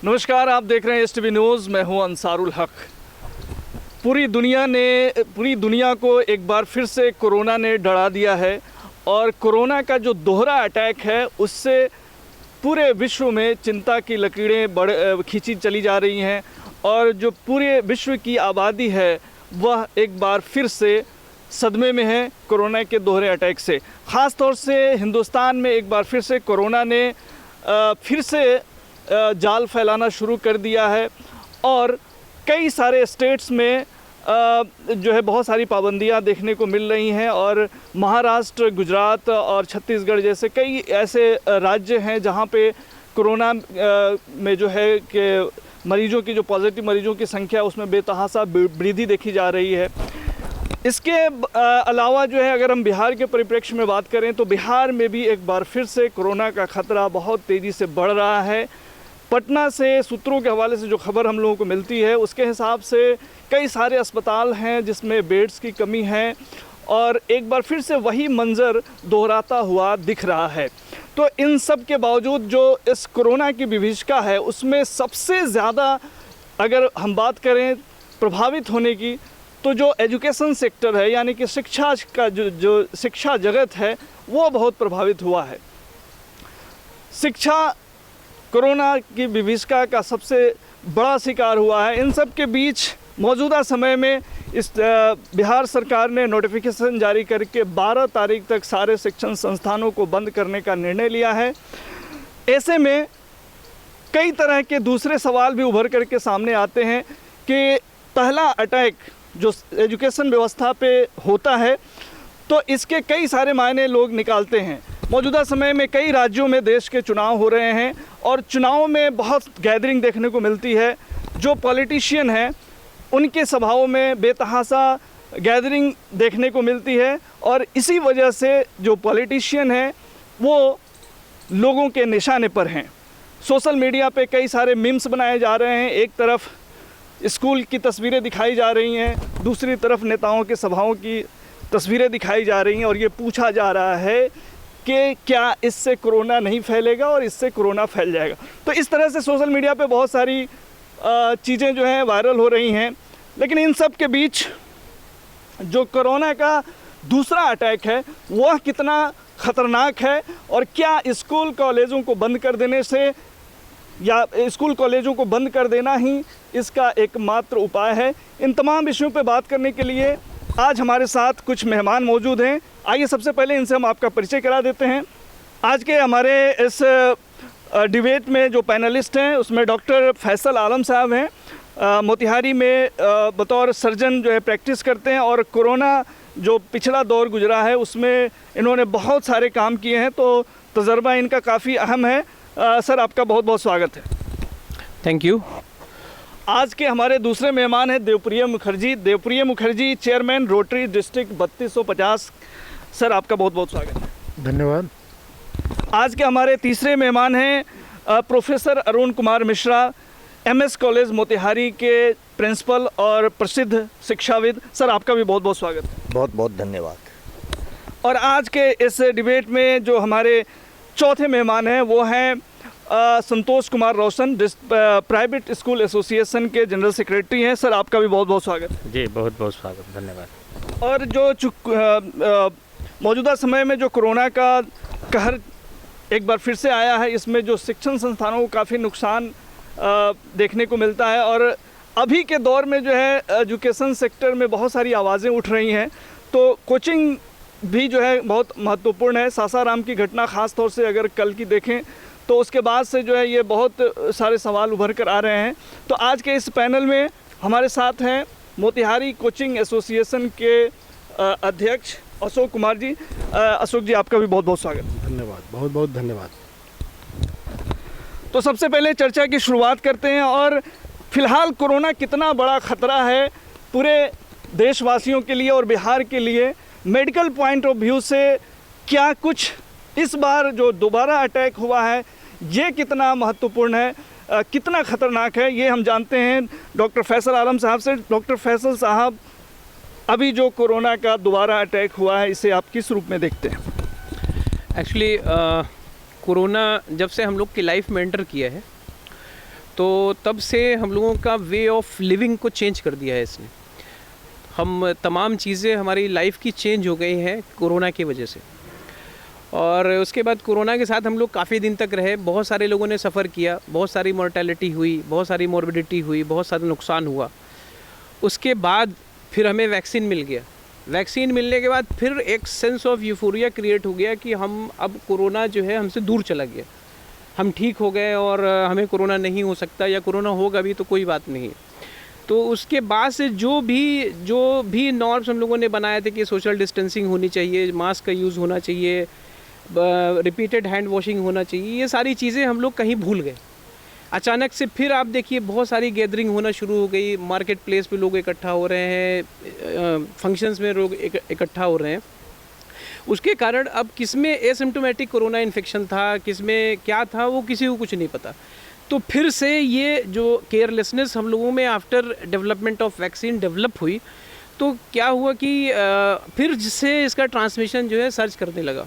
नमस्कार, आप देख रहे हैं एसटीवी न्यूज़। मैं हूं अंसारुल हक। पूरी दुनिया को एक बार फिर से कोरोना ने डरा दिया है और कोरोना का जो दोहरा अटैक है उससे पूरे विश्व में चिंता की लकीरें खींची चली जा रही हैं और जो पूरे विश्व की आबादी है वह एक बार फिर से सदमे में है कोरोना के दोहरे अटैक से। ख़ास तौर से हिंदुस्तान में एक बार फिर से कोरोना ने फिर से जाल फैलाना शुरू कर दिया है और कई सारे स्टेट्स में जो है बहुत सारी पाबंदियां देखने को मिल रही हैं और महाराष्ट्र, गुजरात और छत्तीसगढ़ जैसे कई ऐसे राज्य हैं जहां पे कोरोना में जो है कि मरीजों की जो पॉजिटिव मरीजों की संख्या उसमें बेतहासा वृद्धि देखी जा रही है। इसके अलावा जो है अगर हम बिहार के परिप्रेक्ष्य में बात करें तो बिहार में भी एक बार फिर से कोरोना का ख़तरा बहुत तेज़ी से बढ़ रहा है। पटना से सूत्रों के हवाले से जो खबर हम लोगों को मिलती है उसके हिसाब से कई सारे अस्पताल हैं जिसमें बेड्स की कमी है और एक बार फिर से वही मंज़र दोहराता हुआ दिख रहा है। तो इन सब के बावजूद जो इस कोरोना की विभीषिका है उसमें सबसे ज़्यादा अगर हम बात करें प्रभावित होने की तो जो एजुकेशन सेक्टर है यानी कि शिक्षा का जो शिक्षा जगत है वो बहुत प्रभावित हुआ है। शिक्षा कोरोना की विभीषिका का सबसे बड़ा शिकार हुआ है। इन सब के बीच मौजूदा समय में इस बिहार सरकार ने नोटिफिकेशन जारी करके 12 तारीख तक सारे शिक्षण संस्थानों को बंद करने का निर्णय लिया है। ऐसे में कई तरह के दूसरे सवाल भी उभर करके सामने आते हैं कि पहला अटैक जो एजुकेशन व्यवस्था पे होता है तो इसके कई सारे मायने लोग निकालते हैं। मौजूदा समय में कई राज्यों में देश के चुनाव हो रहे हैं और चुनाव में बहुत गैदरिंग देखने को मिलती है। जो पॉलिटिशियन हैं उनके सभाओं में बेतहासा गैदरिंग देखने को मिलती है और इसी वजह से जो पॉलिटिशियन हैं वो लोगों के निशाने पर हैं। सोशल मीडिया पे कई सारे मीम्स बनाए जा रहे हैं। एक तरफ स्कूल की तस्वीरें दिखाई जा रही हैं, दूसरी तरफ नेताओं के सभाओं की तस्वीरें दिखाई जा रही हैं और ये पूछा जा रहा है कि क्या इससे कोरोना नहीं फैलेगा और इससे कोरोना फैल जाएगा। तो इस तरह से सोशल मीडिया पे बहुत सारी चीज़ें जो हैं वायरल हो रही हैं। लेकिन इन सब के बीच जो कोरोना का दूसरा अटैक है वह कितना ख़तरनाक है और क्या स्कूल कॉलेजों को बंद कर देने से या स्कूल कॉलेजों को बंद कर देना ही इसका एकमात्र उपाय है। इन तमाम विषयों पर बात करने के लिए आज हमारे साथ कुछ मेहमान मौजूद हैं। आइए सबसे पहले इनसे हम आपका परिचय करा देते हैं। आज के हमारे इस डिबेट में जो पैनलिस्ट हैं उसमें डॉक्टर फैसल आलम साहब हैं, मोतिहारी में बतौर सर्जन जो है प्रैक्टिस करते हैं और कोरोना जो पिछला दौर गुजरा है उसमें इन्होंने बहुत सारे काम किए हैं तो तजर्बा इनका काफ़ी अहम है। सर आपका बहुत बहुत स्वागत है। Thank you. आज के हमारे दूसरे मेहमान हैं Debapriya Mukherjee, chairman rotary district 3250। Sir आपका बहुत बहुत स्वागत है। धन्यवाद। आज के हमारे तीसरे मेहमान हैं professor Arun Kumar Mishra, MS college Motihari के प्रिंसिपल और प्रसिद्ध शिक्षाविद। सर आपका भी बहुत बहुत स्वागत है। बहुत बहुत धन्यवाद। और आज के इस डिबेट में जो हमारे चौथे मेहमान हैं वो हैं संतोष कुमार रोशन, प्राइवेट स्कूल एसोसिएशन के जनरल सेक्रेटरी हैं। सर आपका भी बहुत बहुत स्वागत है। जी बहुत बहुत स्वागत, धन्यवाद। और जो मौजूदा समय में जो कोरोना का कहर एक बार फिर से आया है इसमें जो शिक्षण संस्थानों को काफ़ी नुकसान देखने को मिलता है और अभी के दौर में जो है एजुकेशन सेक्टर में बहुत सारी आवाज़ें उठ रही हैं। तो कोचिंग भी जो है बहुत महत्वपूर्ण है। सासाराम की घटना ख़ास तौर से अगर कल की देखें तो उसके बाद से जो है ये बहुत सारे सवाल उभर कर आ रहे हैं। तो आज के इस पैनल में हमारे साथ हैं मोतिहारी कोचिंग एसोसिएशन के अध्यक्ष अशोक कुमार जी। अशोक जी आपका भी बहुत बहुत स्वागत है। धन्यवाद, बहुत बहुत धन्यवाद। तो सबसे पहले चर्चा की शुरुआत करते हैं और फिलहाल कोरोना कितना बड़ा ख़तरा है पूरे देशवासियों के लिए और बिहार के लिए, मेडिकल पॉइंट ऑफ व्यू से क्या कुछ इस बार जो दोबारा अटैक हुआ है ये कितना महत्वपूर्ण है, कितना ख़तरनाक है, ये हम जानते हैं डॉक्टर फैसल आलम साहब से। डॉक्टर फैसल साहब, अभी जो कोरोना का दोबारा अटैक हुआ है इसे आप किस रूप में देखते हैं? एक्चुअली कोरोना जब से हम लोग की लाइफ में एंटर किया है तो तब से हम लोगों का वे ऑफ लिविंग को चेंज कर दिया है इसने। हम तमाम चीज़ें हमारी लाइफ की चेंज हो गई हैं कोरोना की वजह से। और उसके बाद कोरोना के साथ हम लोग काफ़ी दिन तक रहे, बहुत सारे लोगों ने सफ़र किया, बहुत सारी मोर्टेलिटी हुई, बहुत सारी मॉर्बिडिटी हुई, बहुत सारा नुकसान हुआ। उसके बाद फिर हमें वैक्सीन मिल गया। वैक्सीन मिलने के बाद फिर एक सेंस ऑफ यूफोरिया क्रिएट हो गया कि हम अब कोरोना जो है हमसे दूर चला गया, हम ठीक हो गए और हमें कोरोना नहीं हो सकता, या कोरोना होगा भी तो कोई बात नहीं। तो उसके बाद से जो भी नॉर्म्स हम लोगों ने बनाए थे कि सोशल डिस्टेंसिंग होनी चाहिए, मास्क का यूज़ होना चाहिए, रिपीटेड हैंड वॉशिंग होना चाहिए, ये सारी चीज़ें हम लोग कहीं भूल गए। अचानक से फिर आप देखिए बहुत सारी गैदरिंग होना शुरू हो गई, मार्केट प्लेस पे लोग इकट्ठा हो रहे हैं, फंक्शंस में लोग इकट्ठा हो रहे हैं। उसके कारण अब किसमें एसिम्प्टोमेटिक कोरोना इन्फेक्शन था, किसमें क्या था, वो किसी को कुछ नहीं पता। तो फिर से ये जो केयरलेसनेस हम लोगों में after development of vaccine develop हुई, तो क्या हुआ कि फिर जिससे इसका ट्रांसमिशन जो है सर्च करने लगा,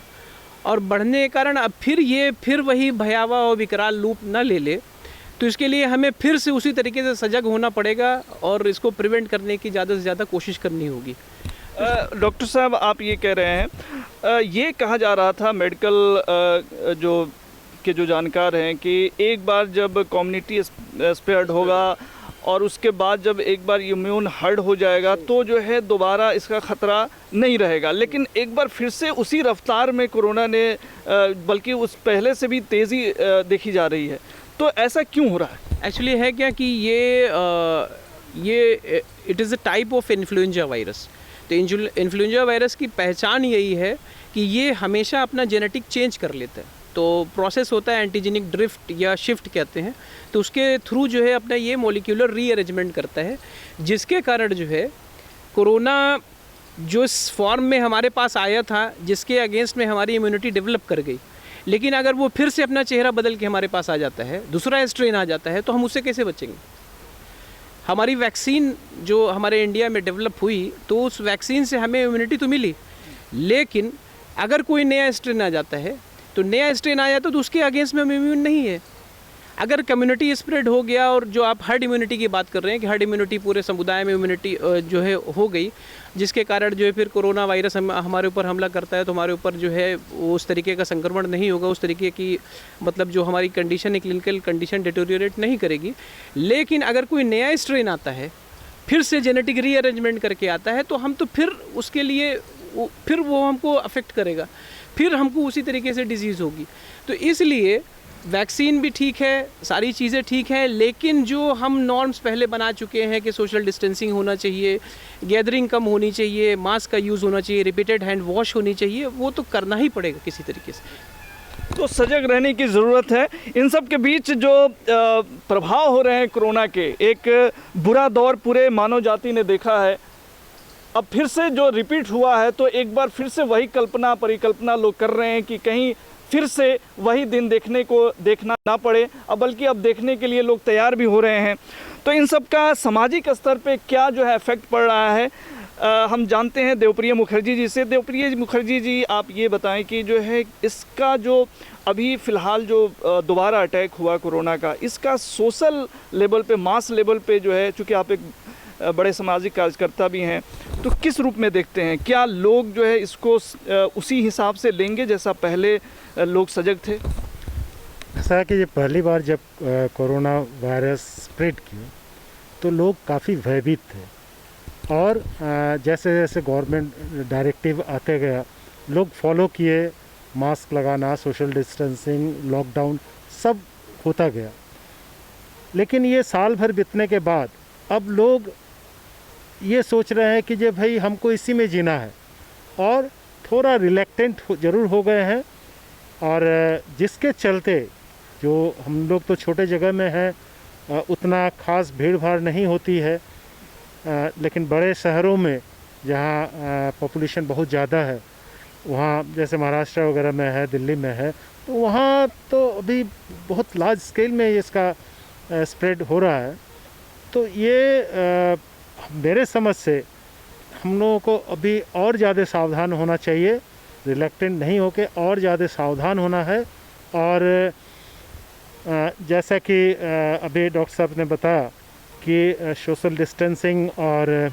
और बढ़ने के कारण अब फिर वही भयावह और विकराल रूप न ले ले। तो इसके लिए हमें फिर से उसी तरीके से सजग होना पड़ेगा और इसको प्रिवेंट करने की ज़्यादा से ज़्यादा कोशिश करनी होगी। डॉक्टर साहब, आप ये कह रहे हैं, ये कहा जा रहा था मेडिकल जो जानकार हैं कि एक बार जब कम्युनिटी स्प्रेड होगा और उसके बाद जब एक बार इम्यून हर्ड हो जाएगा तो जो है दोबारा इसका ख़तरा नहीं रहेगा, लेकिन एक बार फिर से उसी रफ्तार में कोरोना ने बल्कि उस पहले से भी तेज़ी देखी जा रही है। तो ऐसा क्यों हो रहा है? एक्चुअली है क्या कि ये it is a type of influenza virus. तो इन्फ्लुएंजा वायरस की पहचान यही है कि ये हमेशा अपना जेनेटिक चेंज कर लेता है। तो प्रोसेस होता है एंटीजेनिक ड्रिफ्ट या शिफ्ट कहते हैं। तो उसके थ्रू जो है अपना ये मॉलिक्यूलर रीअरेंजमेंट करता है, जिसके कारण जो है कोरोना जो इस फॉर्म में हमारे पास आया था, जिसके अगेंस्ट में हमारी इम्यूनिटी डेवलप कर गई, लेकिन अगर वो फिर से अपना चेहरा बदल के हमारे पास आ जाता है, दूसरा स्ट्रेन आ जाता है, तो हम उससे कैसे बचेंगे? हमारी वैक्सीन जो हमारे इंडिया में डेवलप हुई, तो उस वैक्सीन से हमें इम्यूनिटी तो मिली, लेकिन अगर कोई नया स्ट्रेन आ जाता है, तो नया स्ट्रेन आया तो उसके अगेंस्ट में हम इम्यून नहीं है। अगर कम्युनिटी स्प्रेड हो गया, और जो आप हर्ड इम्यूनिटी की बात कर रहे हैं कि हर्ड इम्यूनिटी पूरे समुदाय में इम्यूनिटी जो है हो गई, जिसके कारण जो है फिर कोरोना वायरस हमारे ऊपर हमला करता है, तो हमारे ऊपर जो है उस तरीके का संक्रमण नहीं होगा, उस तरीके की मतलब जो हमारी कंडीशन है, क्लिनिकल कंडीशन डिटोरिएट नहीं करेगी। लेकिन अगर कोई नया स्ट्रेन आता है, फिर से जेनेटिक रीअरेंजमेंट करके आता है, तो हम तो फिर उसके लिए फिर वो हमको अफेक्ट करेगा, फिर हमको उसी तरीके से डिजीज़ होगी। तो इसलिए वैक्सीन भी ठीक है, सारी चीज़ें ठीक हैं, लेकिन जो हम नॉर्म्स पहले बना चुके हैं कि सोशल डिस्टेंसिंग होना चाहिए, गैदरिंग कम होनी चाहिए, मास्क का यूज़ होना चाहिए, रिपीटेड हैंड वॉश होनी चाहिए, वो तो करना ही पड़ेगा किसी तरीके से। तो सजग रहने की ज़रूरत है। इन सब के बीच जो प्रभाव हो रहे हैं कोरोना के, एक बुरा दौर पूरे मानव जाति ने देखा है, अब फिर से जो रिपीट हुआ है, तो एक बार फिर से वही परिकल्पना लोग कर रहे हैं कि कहीं फिर से वही दिन देखना ना पड़े, अब बल्कि अब देखने के लिए लोग तैयार भी हो रहे हैं। तो इन सब का सामाजिक स्तर पे क्या जो है इफेक्ट पड़ रहा है, हम जानते हैं देवप्रिय मुखर्जी जी से। देवप्रिय मुखर्जी जी, आप ये बताएं कि जो है इसका जो अभी फ़िलहाल जो दोबारा अटैक हुआ कोरोना का, इसका सोशल लेवल पे, मास लेवल पे जो है, चूँकि आप एक बड़े सामाजिक कार्यकर्ता भी हैं, तो किस रूप में देखते हैं? क्या लोग जो है इसको उसी हिसाब से लेंगे जैसा पहले लोग सजग थे? ऐसा है कि ये पहली बार जब कोरोना वायरस स्प्रेड किया तो लोग काफ़ी भयभीत थे, और जैसे जैसे गवर्नमेंट डायरेक्टिव आते गया, लोग फॉलो किए, मास्क लगाना, सोशल डिस्टेंसिंग, लॉकडाउन सब होता गया। लेकिन ये साल भर बीतने के बाद अब लोग ये सोच रहे हैं कि जे भाई हमको इसी में जीना है, और थोड़ा रिलेक्टेंट ज़रूर हो गए हैं। और जिसके चलते जो हम लोग तो छोटे जगह में हैं, उतना खास भीड़ भाड़ नहीं होती है, लेकिन बड़े शहरों में जहाँ पॉपुलेशन बहुत ज़्यादा है, वहाँ जैसे महाराष्ट्र वगैरह में है, दिल्ली में है, तो वहाँ तो अभी बहुत लार्ज स्केल में इसका स्प्रेड हो रहा है। तो ये मेरे समझ से हम लोगों को अभी और ज़्यादा सावधान होना चाहिए, रिलेक्टेंट नहीं होके और ज़्यादा सावधान होना है। और जैसा कि अभी डॉक्टर साहब ने बताया कि सोशल डिस्टेंसिंग और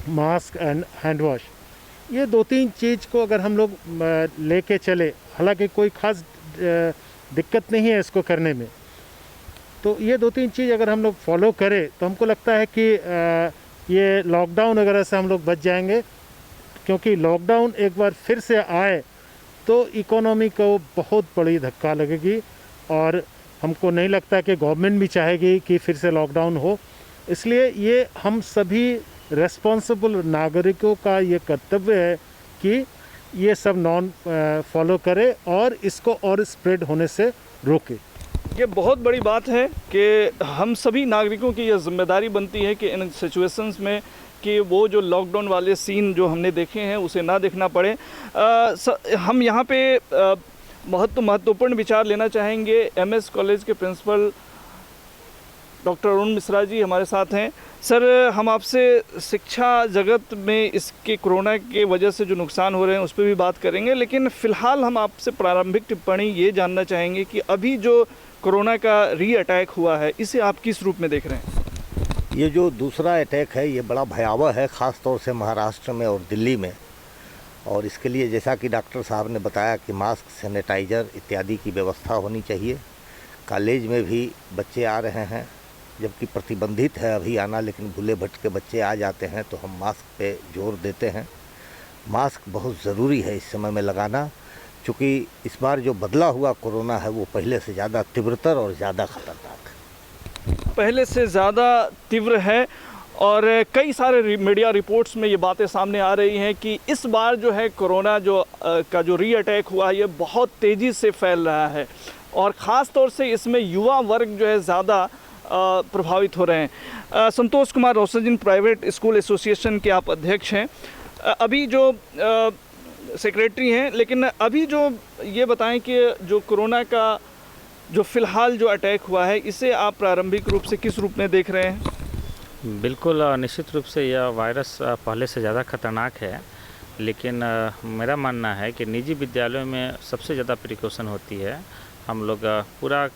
मास्क एंड हैंड वॉश, ये 2-3 चीज़ को अगर हम लोग लेके चले, हालांकि कोई ख़ास दिक्कत नहीं है इसको करने में, तो ये 2-3 चीज़ अगर हम लोग फॉलो करें तो हमको लगता है कि ये लॉकडाउन वगैरह से हम लोग बच जाएंगे। क्योंकि लॉकडाउन एक बार फिर से आए तो इकोनॉमी को बहुत बड़ी धक्का लगेगी, और हमको नहीं लगता कि गवर्नमेंट भी चाहेगी कि फिर से लॉकडाउन हो। इसलिए ये हम सभी रेस्पॉन्सिबल नागरिकों का ये कर्तव्य है कि ये सब नॉन फॉलो करें और इसको और स्प्रेड होने से रोके। ये बहुत बड़ी बात है कि हम सभी नागरिकों की यह जिम्मेदारी बनती है कि इन सिचुएशंस में कि वो जो लॉकडाउन वाले सीन जो हमने देखे हैं उसे ना देखना पड़े। हम यहाँ पे महत्वपूर्ण विचार लेना चाहेंगे। एमएस कॉलेज के प्रिंसिपल डॉक्टर अरुण मिश्रा जी हमारे साथ हैं। सर, हम आपसे शिक्षा जगत में इसके कोरोना के वजह से जो नुकसान हो रहे हैं उस पर भी बात करेंगे, लेकिन फ़िलहाल हम आपसे प्रारंभिक टिप्पणी ये जानना चाहेंगे कि अभी जो कोरोना का री-अटैक हुआ है इसे आप किस रूप में देख रहे हैं? ये जो दूसरा अटैक है ये बड़ा भयावह है, ख़ास तौर से महाराष्ट्र में और दिल्ली में। और इसके लिए जैसा कि डॉक्टर साहब ने बताया कि मास्क, सैनिटाइज़र इत्यादि की व्यवस्था होनी चाहिए। कॉलेज में भी बच्चे आ रहे हैं, जबकि प्रतिबंधित है अभी आना, लेकिन भूले भटके बच्चे आ जाते हैं तो हम मास्क पे जोर देते हैं। मास्क बहुत ज़रूरी है इस समय में लगाना, चूँकि इस बार जो बदला हुआ कोरोना है वो पहले से ज़्यादा तीव्रतर और ज़्यादा खतरनाक है। पहले से ज़्यादा तीव्र है और कई सारे मीडिया रिपोर्ट्स में ये बातें सामने आ रही हैं कि इस बार जो है कोरोना का जो री-अटैक हुआ है ये बहुत तेज़ी से फैल रहा है, और ख़ास तौर से इसमें युवा वर्ग जो है ज़्यादा प्रभावित हो रहे हैं। Santosh Kumar रोसंजन private school association के आप अध्यक्ष हैं, अभी जो सेक्रेटरी हैं, लेकिन अभी जो ये बताएं कि जो कोरोना का जो फ़िलहाल जो अटैक हुआ है इसे आप प्रारंभिक रूप से किस रूप में देख रहे हैं? बिल्कुल, निश्चित रूप से यह वायरस पहले से ज़्यादा खतरनाक है, लेकिन मेरा मानना है कि निजी विद्यालयों में सबसे ज़्यादा प्रिकॉशन होती है। हम लोग पूरा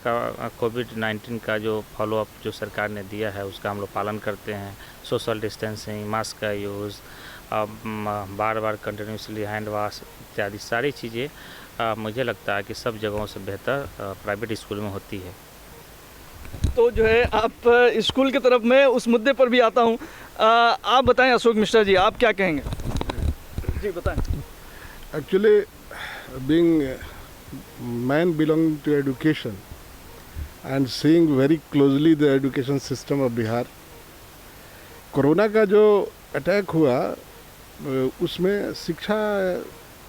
कोविड-19 का जो फॉलोअप जो सरकार ने दिया है उसका हम लोग पालन करते हैं। सोशल डिस्टेंसिंग, मास्क का यूज़, बार बार कंटिन्यूसली हैंड वॉश इत्यादि सारी चीज़ें मुझे लगता है कि सब जगहों से बेहतर प्राइवेट स्कूल में होती है। तो जो है आप स्कूल की तरफ मैं उस मुद्दे पर भी आता हूँ। आप बताएं अशोक मिश्रा जी, आप क्या कहेंगे? जी बताएं। Actually, being man belonging to education and seeing very closely the education system of Bihar, corona का जो अटैक हुआ उसमें शिक्षा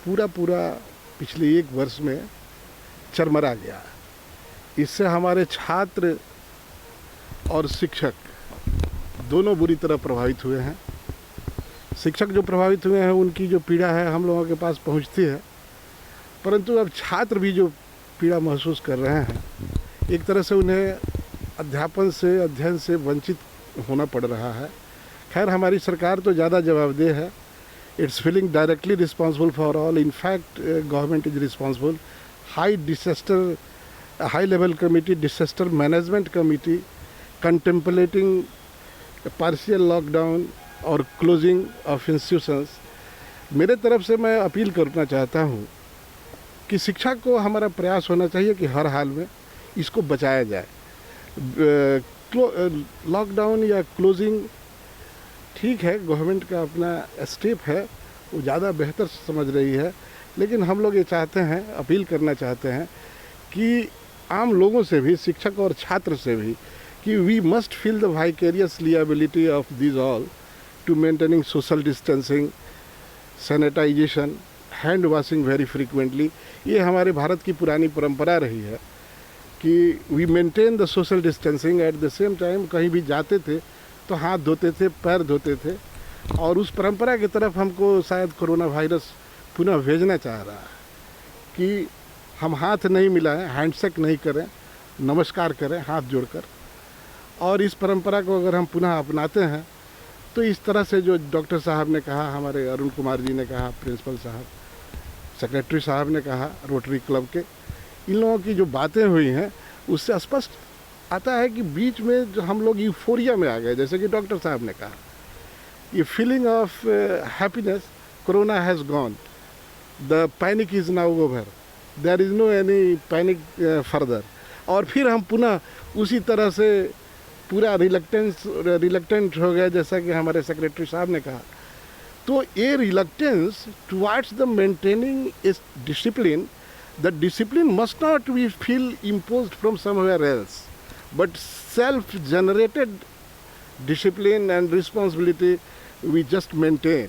पूरा पिछले 1 वर्ष में चरमरा गया। इससे हमारे छात्र और शिक्षक दोनों बुरी तरह प्रभावित हुए हैं। शिक्षक जो प्रभावित हुए हैं उनकी जो पीड़ा है हम लोगों के पास पहुंचती है, परंतु अब छात्र भी जो पीड़ा महसूस कर रहे हैं, एक तरह से उन्हें अध्यापन से, अध्ययन से वंचित होना पड़ रहा है। खैर, हमारी सरकार तो ज़्यादा जवाबदेह है। It's feeling directly responsible for all. In fact government is responsible. High level committee, disaster management committee, contemplating partial lockdown और क्लोजिंग ऑफ इंस्टीट्यूशंस। मेरे तरफ से मैं अपील करना चाहता हूँ कि शिक्षा को हमारा प्रयास होना चाहिए कि हर हाल में इसको बचाया जाए। लॉकडाउन या क्लोजिंग ठीक है, गवर्नमेंट का अपना स्टेप है, वो ज़्यादा बेहतर समझ रही है, लेकिन हम लोग ये चाहते हैं, अपील करना चाहते हैं कि आम लोगों से भी, शिक्षक और छात्र से भी, कि we must feel the vicarious liability of this all to maintaining social distancing, sanitisation, hand washing very frequently. ये हमारे भारत की पुरानी परंपरा रही है कि we maintain the social distancing. At the same time कहीं भी जाते थे तो हाथ धोते थे, पैर धोते थे, और उस परंपरा की तरफ हमको शायद कोरोना वायरस पुनः भेजना चाह रहा है कि हम हाथ नहीं मिलाएं, हैंडशेक नहीं करें, नमस्कार करें हाथ जोड़कर। और इस परंपरा को अगर हम पुनः अपनाते हैं तो इस तरह से जो डॉक्टर साहब ने कहा, हमारे अरुण कुमार जी ने कहा, प्रिंसिपल साहब, सेक्रेटरी साहब ने कहा, रोटरी क्लब के, इन लोगों की जो बातें हुई हैं उससे स्पष्ट आता है कि बीच में जो हम लोग यूफोरिया में आ गए, जैसे कि डॉक्टर साहब ने कहा, ये feeling of happiness, corona has gone, the panic is now over, there is no any panic further, और फिर हम पुनः उसी तरह से पूरा रिलक्टेंट हो गया, जैसा कि हमारे सेक्रेटरी साहब ने कहा। तो ये रिलक्टेंस टुवार्ड्स द मेंटेनिंग इस discipline, the discipline must not be feel imposed from somewhere else, but self generated discipline and responsibility we just maintain.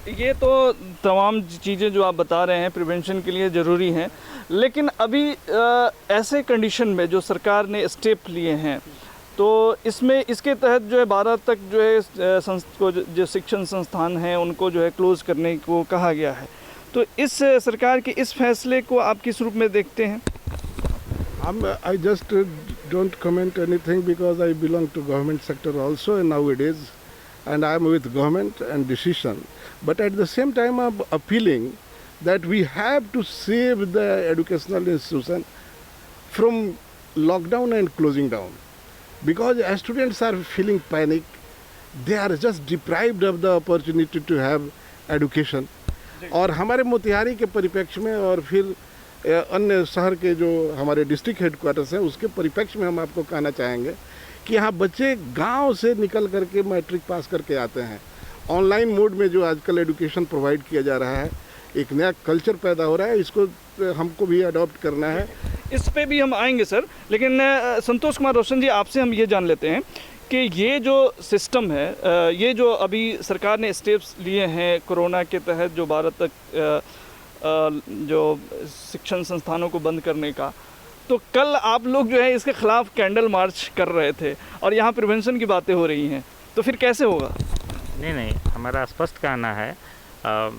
ये तो तमाम चीज़ें जो आप बता रहे हैं प्रिवेंशन के लिए ज़रूरी हैं, लेकिन अभी ऐसे कंडीशन में जो सरकार ने स्टेप लिए हैं, तो इसमें इसके तहत जो है 12 तक जो है जो शिक्षण संस्थान हैं उनको जो है क्लोज़ करने को कहा गया है। तो इस सरकार के इस फैसले को आप किस रूप में देखते हैं? I just don't comment anything because I belong to government sector also nowadays, and I am with government and decision. But at the same time, I'm appealing that we have to save the educational institution from lockdown and closing down, because students are feeling panic. They are just deprived of the opportunity to have education. और हमारे मोतिहारी के परिप्रेक्ष्य में और फिर अन्य शहर के जो हमारे डिस्ट्रिक्ट हेडक्वार्टर्स हैं उसके परिप्रेक्ष्य में हम आपको कहना चाहेंगे कि यहाँ बच्चे गांव से निकल करके मैट्रिक पास करके आते हैं। ऑनलाइन मोड में जो आजकल एजुकेशन प्रोवाइड किया जा रहा है, एक नया कल्चर पैदा हो रहा है, इसको हमको भी अडॉप्ट करना है। इस पे भी हम आएंगे सर, लेकिन संतोष कुमार रोशन जी, आपसे हम ये जान लेते हैं कि ये जो सिस्टम है, ये जो अभी सरकार ने स्टेप्स लिए हैं कोरोना के तहत जो 12 तक जो शिक्षण संस्थानों को बंद करने का, तो कल आप लोग जो है इसके खिलाफ कैंडल मार्च कर रहे थे और यहाँ प्रिवेंशन की बातें हो रही हैं, तो फिर कैसे होगा? नहीं, हमारा स्पष्ट कहना है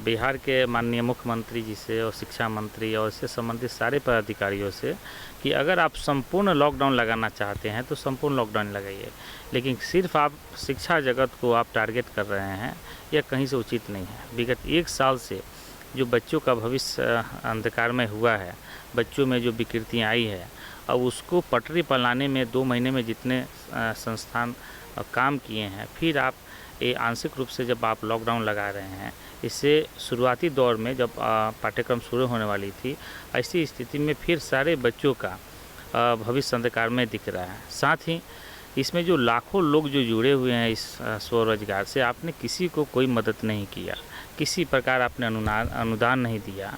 बिहार के माननीय मुख्यमंत्री जी से और शिक्षा मंत्री और इससे संबंधित सारे पदाधिकारियों से कि अगर आप संपूर्ण लॉकडाउन लगाना चाहते हैं तो संपूर्ण लॉकडाउन लगाइए, लेकिन सिर्फ आप शिक्षा जगत को आप टारगेट कर रहे हैं, यह कहीं से उचित नहीं है। विगत 1 साल से जो बच्चों का भविष्य अंधकारमय हुआ है, बच्चों में जो विकृतियाँ आई है, अब उसको पटरी पर लाने में 2 महीने में जितने संस्थान काम किए हैं, फिर आप ये आंशिक रूप से जब आप लॉकडाउन लगा रहे हैं, इससे शुरुआती दौर में जब पाठ्यक्रम शुरू होने वाली थी, ऐसी स्थिति में फिर सारे बच्चों का भविष्य अंधकार में दिख रहा है। साथ ही इसमें जो लाखों लोग जो जुड़े हुए हैं इस स्वरोजगार से, आपने किसी को कोई मदद नहीं किया, किसी प्रकार आपने अनुदान नहीं दिया,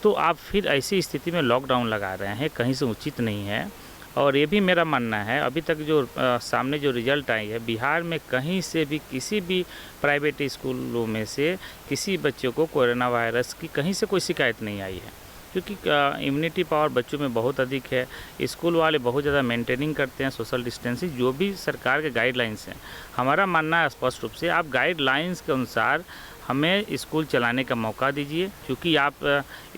तो आप फिर ऐसी स्थिति में लॉकडाउन लगा रहे हैं, कहीं से उचित नहीं है। और ये भी मेरा मानना है, अभी तक जो सामने जो रिजल्ट आई है, बिहार में कहीं से भी किसी भी प्राइवेट स्कूलों में से किसी बच्चों को कोरोना वायरस की कहीं से कोई शिकायत नहीं आई है, क्योंकि इम्यूनिटी पावर बच्चों में बहुत अधिक है। स्कूल वाले बहुत ज़्यादा मेंटेनिंग करते हैं सोशल डिस्टेंसिंग, जो भी सरकार के गाइडलाइंस हैं। हमारा मानना है स्पष्ट रूप से आप गाइडलाइंस के अनुसार हमें स्कूल चलाने का मौका दीजिए, क्योंकि आप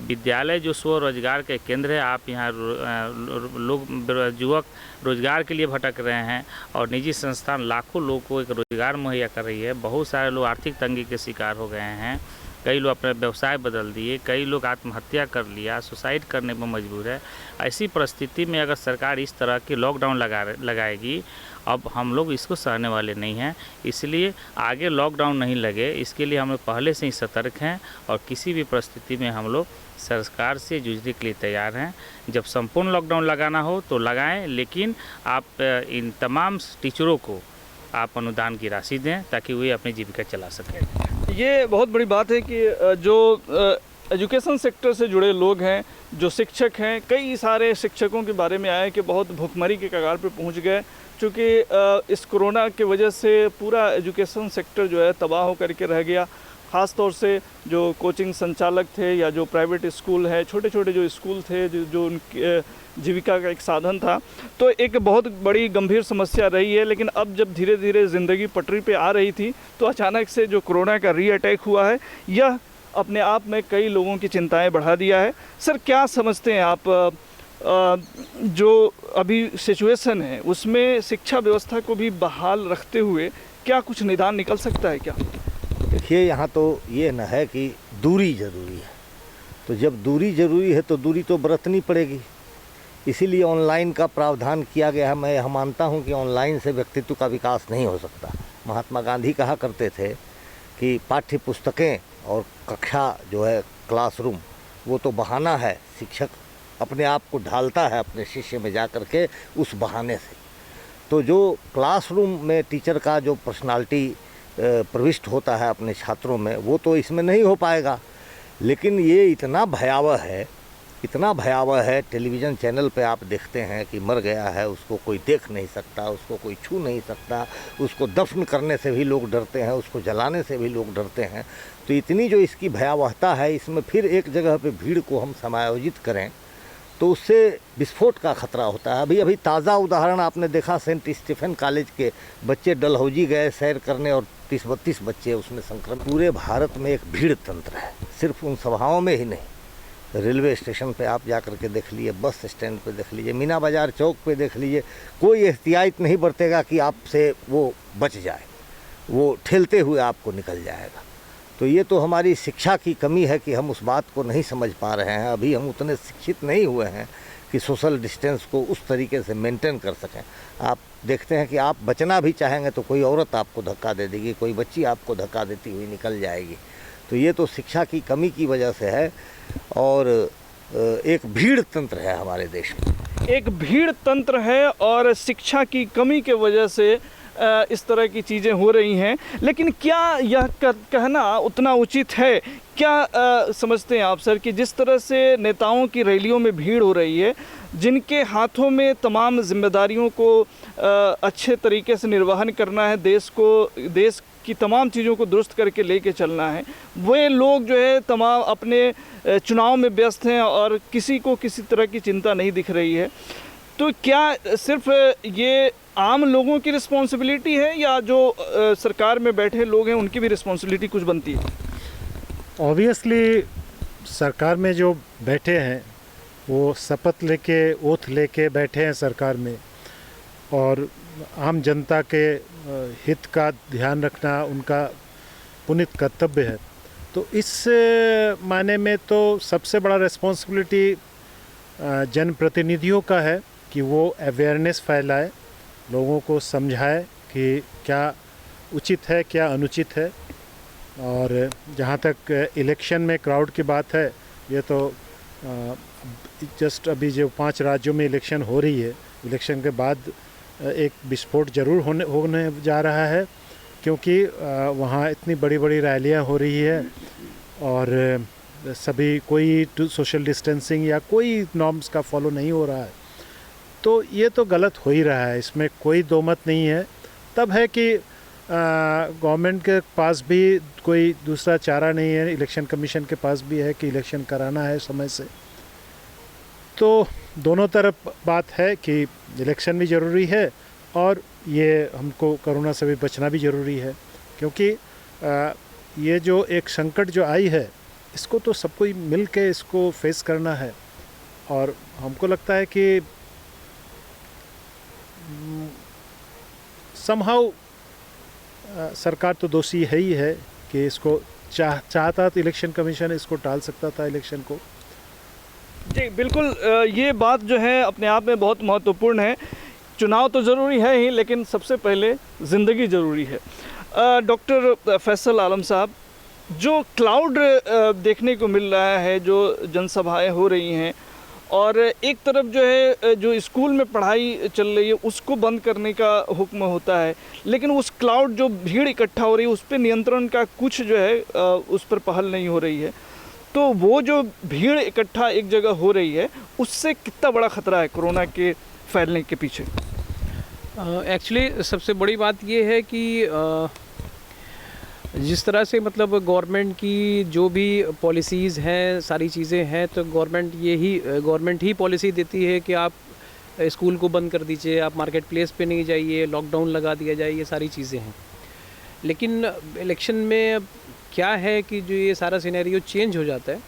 विद्यालय जो स्वरोजगार के केंद्र है, आप यहाँ लोग युवक रोजगार के लिए भटक रहे हैं और निजी संस्थान लाखों लोगों को एक रोजगार मुहैया कर रही है। बहुत सारे लोग आर्थिक तंगी के शिकार हो गए हैं, कई लोग अपना व्यवसाय बदल दिए, कई लोग आत्महत्या कर लिया, सुसाइड करने पर मजबूर है। ऐसी परिस्थिति में अगर सरकार इस तरह की लॉकडाउन लगाएगी, अब हम लोग इसको सहने वाले नहीं हैं। इसलिए आगे लॉकडाउन नहीं लगे, इसके लिए हम लोग पहले से ही सतर्क हैं और किसी भी परिस्थिति में हम लोग सरकार से जूझने के लिए तैयार हैं। जब संपूर्ण लॉकडाउन लगाना हो तो लगाएं, लेकिन आप इन तमाम टीचरों को आप अनुदान की राशि दें ताकि वे अपनी जीविका चला सकें। ये बहुत बड़ी बात है कि जो एजुकेशन सेक्टर से जुड़े लोग हैं, जो शिक्षक हैं, कई सारे शिक्षकों के बारे में आया कि बहुत भुखमरी के कगार पे पहुंच गए, क्योंकि इस कोरोना की वजह से पूरा एजुकेशन सेक्टर जो है तबाह होकर के रह गया। ख़ास तौर से जो कोचिंग संचालक थे या जो प्राइवेट स्कूल है, छोटे छोटे जो स्कूल थे, जो उनकी जीविका का एक साधन था, तो एक बहुत बड़ी गंभीर समस्या रही है। लेकिन अब जब धीरे धीरे ज़िंदगी पटरी पे आ रही थी, तो अचानक से जो कोरोना का रीअटैक हुआ है, यह अपने आप में कई लोगों की चिंताएं बढ़ा दिया है। सर, क्या समझते हैं आप, जो अभी सिचुएशन है उसमें शिक्षा व्यवस्था को भी बहाल रखते हुए क्या कुछ निदान निकल सकता है क्या? देखिए, यहाँ तो ये न है कि दूरी ज़रूरी है, तो जब दूरी ज़रूरी है तो दूरी तो बरतनी पड़ेगी। इसीलिए ऑनलाइन का प्रावधान किया गया है। मैं यह मानता हूँ कि ऑनलाइन से व्यक्तित्व का विकास नहीं हो सकता। महात्मा गांधी कहा करते थे कि पाठ्य पुस्तकें और कक्षा जो है क्लासरूम वो तो बहाना है, शिक्षक अपने आप को ढालता है अपने शिष्य में जा कर के उस बहाने से। तो जो क्लासरूम में टीचर का जो पर्सनालिटी प्रविष्ट होता है अपने छात्रों में, वो तो इसमें नहीं हो पाएगा। लेकिन ये इतना भयावह है, टेलीविज़न चैनल पे आप देखते हैं कि मर गया है, उसको कोई देख नहीं सकता, उसको कोई छू नहीं सकता, उसको दफन करने से भी लोग डरते हैं, उसको जलाने से भी लोग डरते हैं। तो इतनी जो इसकी भयावहता है, इसमें फिर एक जगह पे भीड़ को हम समायोजित करें तो उससे विस्फोट का खतरा होता है। अभी ताज़ा उदाहरण आपने देखा, सेंट स्टीफन कॉलेज के बच्चे डलहौजी गए सैर करने और 30-32 बच्चे उसमें संक्रमित। पूरे भारत में एक भीड़ तंत्र है, सिर्फ उन सभाओं में ही नहीं, रेलवे स्टेशन पे आप जा कर के देख लीजिए, बस स्टैंड पे देख लीजिए, मीना बाज़ार चौक पे देख लीजिए, कोई एहतियात नहीं बरतेगा कि आपसे वो बच जाए, वो ठेलते हुए आपको निकल जाएगा। तो ये तो हमारी शिक्षा की कमी है कि हम उस बात को नहीं समझ पा रहे हैं। अभी हम उतने शिक्षित नहीं हुए हैं कि सोशल डिस्टेंस को उस तरीके से मेंटेन कर सकें। आप देखते हैं कि आप बचना भी चाहेंगे तो कोई औरत आपको धक्का दे देगी, कोई बच्ची आपको धक्का देती हुई निकल जाएगी। तो ये तो शिक्षा की कमी की वजह से है और एक भीड़ तंत्र है हमारे देश में। एक भीड़ तंत्र है और शिक्षा की कमी के वजह से इस तरह की चीज़ें हो रही हैं। लेकिन क्या यह कहना उतना उचित है? क्या समझते हैं आप सर कि जिस तरह से नेताओं की रैलियों में भीड़ हो रही है, जिनके हाथों में तमाम जिम्मेदारियों को अच्छे तरीके से निर्वहन करना है, देश की तमाम चीज़ों को दुरुस्त करके लेके चलना है, वे लोग जो है तमाम अपने चुनाव में व्यस्त हैं और किसी को किसी तरह की चिंता नहीं दिख रही है। तो क्या सिर्फ ये आम लोगों की रिस्पॉन्सिबिलिटी है या जो सरकार में बैठे लोग हैं उनकी भी रिस्पॉन्सिबिलिटी कुछ बनती है? ऑब्वियसली सरकार में जो बैठे हैं वो शपथ लेके, ओथ लेके बैठे हैं सरकार में, और आम जनता के हित का ध्यान रखना उनका पुनीत कर्तव्य है। तो इस मायने में तो सबसे बड़ा रिस्पॉन्सिबिलिटी जनप्रतिनिधियों का है कि वो अवेयरनेस फैलाए, लोगों को समझाए कि क्या उचित है क्या अनुचित है। और जहाँ तक इलेक्शन में क्राउड की बात है, ये तो जस्ट अभी जो 5 राज्यों में इलेक्शन हो रही है, इलेक्शन के बाद एक विस्फोट जरूर होने जा रहा है, क्योंकि वहाँ इतनी बड़ी बड़ी रैलियाँ हो रही है और सभी कोई सोशल डिस्टेंसिंग या कोई नॉर्म्स का फॉलो नहीं हो रहा है। तो ये तो गलत हो ही रहा है, इसमें कोई दो मत नहीं है। तब है कि गवर्नमेंट के पास भी कोई दूसरा चारा नहीं है, इलेक्शन कमीशन के पास भी है कि इलेक्शन कराना है समय से। तो दोनों तरफ बात है कि इलेक्शन भी ज़रूरी है और ये हमको कोरोना से भी बचना भी ज़रूरी है, क्योंकि ये जो एक संकट जो आई है इसको तो सबको मिल के इसको फेस करना है। और हमको लगता है कि समहाउ सरकार तो दोषी है ही है कि इसको चाहता तो इलेक्शन कमीशन इसको टाल सकता था इलेक्शन को। जी बिल्कुल, ये बात जो है अपने आप में बहुत महत्वपूर्ण है। चुनाव तो ज़रूरी है ही, लेकिन सबसे पहले ज़िंदगी ज़रूरी है। डॉक्टर फैसल आलम साहब, जो क्लाउड देखने को मिल रहा है, जो जनसभाएं हो रही हैं और एक तरफ जो है जो स्कूल में पढ़ाई चल रही है उसको बंद करने का हुक्म होता है, लेकिन उस क्लाउड जो भीड़ इकट्ठा हो रही है उस पर नियंत्रण का कुछ जो है उस पर पहल नहीं हो रही है। तो वो जो भीड़ इकट्ठा एक जगह हो रही है उससे कितना बड़ा ख़तरा है कोरोना के फैलने के पीछे? एक्चुअली सबसे बड़ी बात ये है कि जिस तरह से मतलब गवर्नमेंट की जो भी पॉलिसीज़ हैं, सारी चीज़ें हैं, तो गवर्नमेंट ही पॉलिसी देती है कि आप स्कूल को बंद कर दीजिए, आप मार्केट प्लेस पे नहीं जाइए, लॉकडाउन लगा दिया जाए, ये सारी चीज़ें हैं। लेकिन इलेक्शन में क्या है कि जो ये सारा सिनेरियो चेंज हो जाता है।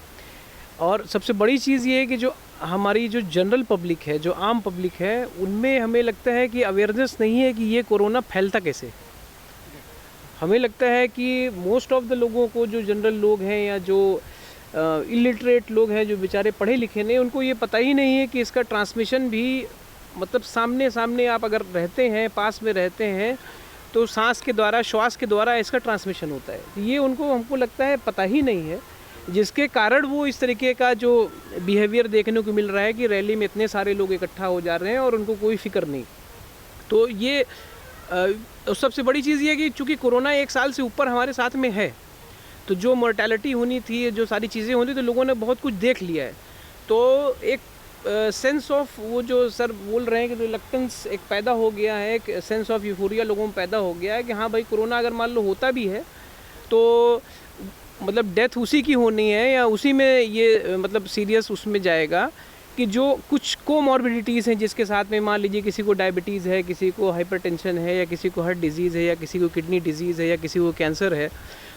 और सबसे बड़ी चीज़ ये है कि जो हमारी जो जनरल पब्लिक है, जो आम पब्लिक है, उनमें हमें लगता है कि अवेयरनेस नहीं है कि ये कोरोना फैलता कैसे। हमें लगता है कि मोस्ट ऑफ द लोगों को, जो जनरल लोग हैं या जो इलिटरेट लोग हैं जो बेचारे पढ़े लिखे नहीं, उनको ये पता ही नहीं है कि इसका ट्रांसमिशन भी मतलब सामने सामने आप अगर रहते हैं, पास में रहते हैं, तो सांस के द्वारा, श्वास के द्वारा इसका ट्रांसमिशन होता है। ये उनको, हमको लगता है, पता ही नहीं है, जिसके कारण वो इस तरीके का जो बिहेवियर देखने को मिल रहा है कि रैली में इतने सारे लोग इकट्ठा हो जा रहे हैं और उनको कोई फिक्र नहीं। तो ये सबसे बड़ी चीज़ ये है कि चूँकि कोरोना 1 साल से ऊपर हमारे साथ में है, तो जो मोर्टेलिटी होनी थी, जो सारी चीज़ें होनी, तो लोगों ने बहुत कुछ देख लिया है। तो एक सेंस ऑफ, वो जो सर बोल रहे हैं कि रिलक्टेंस एक पैदा हो गया है, एक सेंस ऑफ यूफोरिया लोगों में पैदा हो गया है कि हाँ भाई, कोरोना अगर मान लो होता भी है तो मतलब डेथ उसी की होनी है या उसी में ये मतलब सीरियस उसमें जाएगा कि जो कुछ कोमॉर्बिडिटीज़ हैं, जिसके साथ में मान लीजिए किसी को डायबिटीज़ है, किसी को हाइपरटेंशन है, या किसी को हार्ट डिजीज़ है, या किसी को किडनी डिजीज़ है, या किसी को कैंसर है,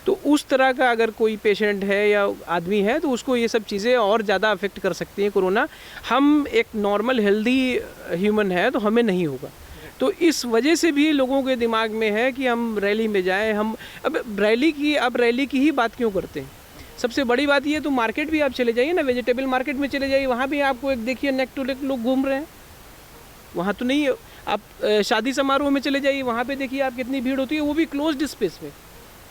तो उस तरह का अगर कोई पेशेंट है या आदमी है तो उसको ये सब चीज़ें और ज़्यादा अफेक्ट कर सकती हैं कोरोना। हम एक नॉर्मल हेल्दी ह्यूमन है तो हमें नहीं होगा। तो इस वजह से भी लोगों के दिमाग में है कि हम रैली में जाएं। हम अब रैली की ही बात क्यों करते हैं? सबसे बड़ी बात ये, तो मार्केट भी आप चले जाइए ना, वेजिटेबल मार्केट में चले जाइए, वहाँ भी आपको एक देखिए नेक टू नेक लोग घूम रहे हैं, वहाँ तो नहीं है। आप शादी समारोह में चले जाइए, वहाँ पे देखिए आप कितनी भीड़ होती है, वो भी क्लोज्ड स्पेस में।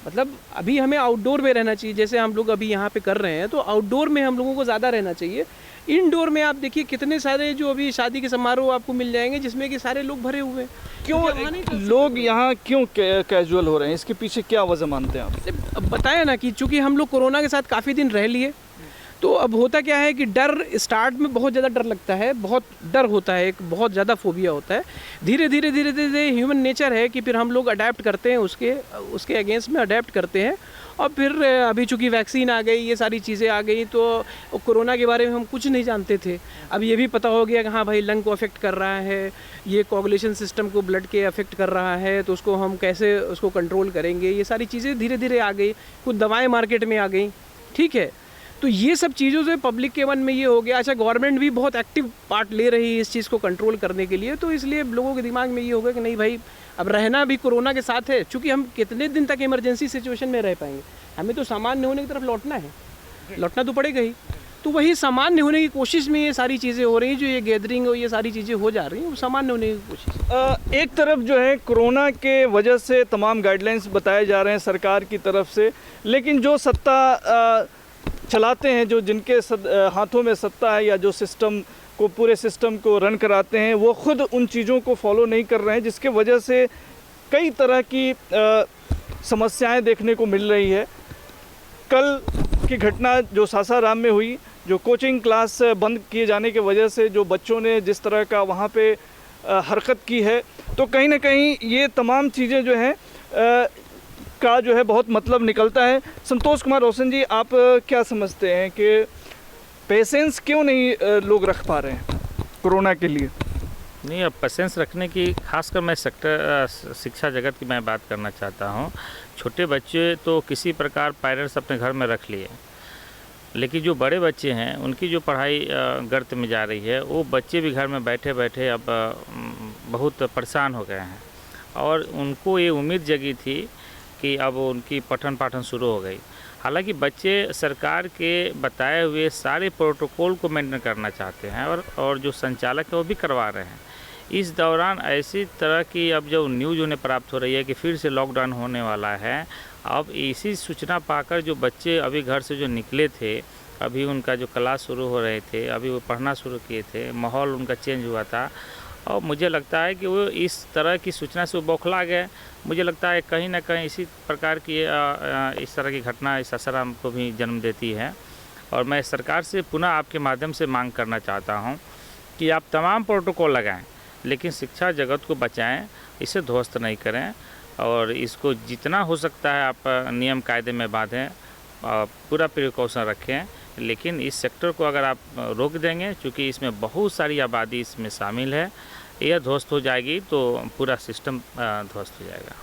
मतलब अभी हमें आउटडोर में रहना चाहिए, जैसे हम लोग अभी यहाँ पे कर रहे हैं, तो आउटडोर में हम लोगों को ज़्यादा रहना चाहिए। इनडोर में आप देखिए कितने सारे जो अभी शादी के समारोह आपको मिल जाएंगे जिसमें कि सारे लोग भरे हुए हैं। क्यों लोग यहाँ क्यों कैजुअल हो रहे हैं? इसके पीछे क्या वजह मानते हैं आप? अब बताया ना कि चूंकि हम लोग कोरोना के साथ काफ़ी दिन रह लिए, तो अब होता क्या है कि डर, स्टार्ट में बहुत ज़्यादा डर लगता है, बहुत डर होता है, एक बहुत ज़्यादा फोबिया होता है। धीरे धीरे ह्यूमन नेचर है कि फिर हम लोग अडेप्ट करते हैं, उसके अगेंस्ट में अडेप्ट करते हैं। और फिर अभी चूँकि वैक्सीन आ गई, ये सारी चीज़ें आ गई, तो कोरोना के बारे में हम कुछ नहीं जानते थे। अब ये भी पता हो गया कि हाँ भाई, लंग को अफेक्ट कर रहा है, ये कोगुलेशन सिस्टम को ब्लड के अफेक्ट कर रहा है, तो उसको हम कैसे उसको कंट्रोल करेंगे, ये सारी चीज़ें धीरे धीरे आ गई। कुछ दवाएँ मार्केट में आ गई, ठीक है। तो ये सब चीज़ों से पब्लिक के मन में ये हो गया। अच्छा, गवर्नमेंट भी बहुत एक्टिव पार्ट ले रही है इस चीज़ को कंट्रोल करने के लिए, तो इसलिए लोगों के दिमाग में ये होगा कि नहीं भाई, अब रहना भी कोरोना के साथ है। चूँकि हम कितने दिन तक इमरजेंसी सिचुएशन में रह पाएंगे, हमें तो सामान्य होने की तरफ लौटना है, लौटना तो पड़ेगा ही। तो वही सामान्य होने की कोशिश में ये सारी चीज़ें हो रही हैं, जो ये गैदरिंग और ये सारी चीज़ें हो जा रही हैं, वो सामान्य होने की कोशिश। एक तरफ जो है कोरोना के वजह से तमाम गाइडलाइंस बताए जा रहे हैं सरकार की तरफ से, लेकिन जो सत्ता चलाते हैं, जो जिनके हाथों में सत्ता है या जो सिस्टम को, पूरे सिस्टम को रन कराते हैं, वो खुद उन चीज़ों को फॉलो नहीं कर रहे हैं, जिसके वजह से कई तरह की समस्याएं देखने को मिल रही है। कल की घटना जो सासाराम में हुई, जो कोचिंग क्लास बंद किए जाने की वजह से जो बच्चों ने जिस तरह का वहाँ पे हरकत की है, तो कहीं ना कहीं ये तमाम चीज़ें जो हैं का जो है बहुत मतलब निकलता है। संतोष कुमार रोशन जी, आप क्या समझते हैं कि पेशेंस क्यों नहीं लोग रख पा रहे हैं कोरोना के लिए? नहीं, अब पेशेंस रखने की, खासकर मैं शिक्षा जगत की मैं बात करना चाहता हूँ। छोटे बच्चे तो किसी प्रकार पेरेंट्स अपने घर में रख लिए, लेकिन जो बड़े बच्चे हैं उनकी जो पढ़ाई गर्त में जा रही है, वो बच्चे भी घर में बैठे बैठे अब बहुत परेशान हो गए हैं। और उनको ये उम्मीद जगी थी कि अब उनकी पठन पाठन शुरू हो गई। हालांकि बच्चे सरकार के बताए हुए सारे प्रोटोकॉल को मेंटेन करना चाहते हैं और जो संचालक है वो भी करवा रहे हैं। इस दौरान ऐसी तरह की अब जो न्यूज़ उन्हें प्राप्त हो रही है कि फिर से लॉकडाउन होने वाला है, अब इसी सूचना पाकर जो बच्चे अभी घर से जो निकले थे, अभी उनका जो क्लास शुरू हो रहे थे, अभी वो पढ़ना शुरू किए थे, माहौल उनका चेंज हुआ था, और मुझे लगता है कि वो इस तरह की सूचना से वो बौखला गए। मुझे लगता है कहीं ना कहीं इसी प्रकार की इस तरह की घटना इस सासाराम को भी जन्म देती है। और मैं सरकार से पुनः आपके माध्यम से मांग करना चाहता हूँ कि आप तमाम प्रोटोकॉल लगाएं, लेकिन शिक्षा जगत को बचाएं, इसे ध्वस्त नहीं करें, और इसको जितना हो सकता है आप नियम कायदे में बांधें, पूरा प्रिकॉशन रखें। लेकिन इस सेक्टर को अगर आप रोक देंगे, चूँकि इसमें बहुत सारी आबादी इसमें शामिल है, यह ध्वस्त हो जाएगी तो पूरा सिस्टम ध्वस्त हो जाएगा,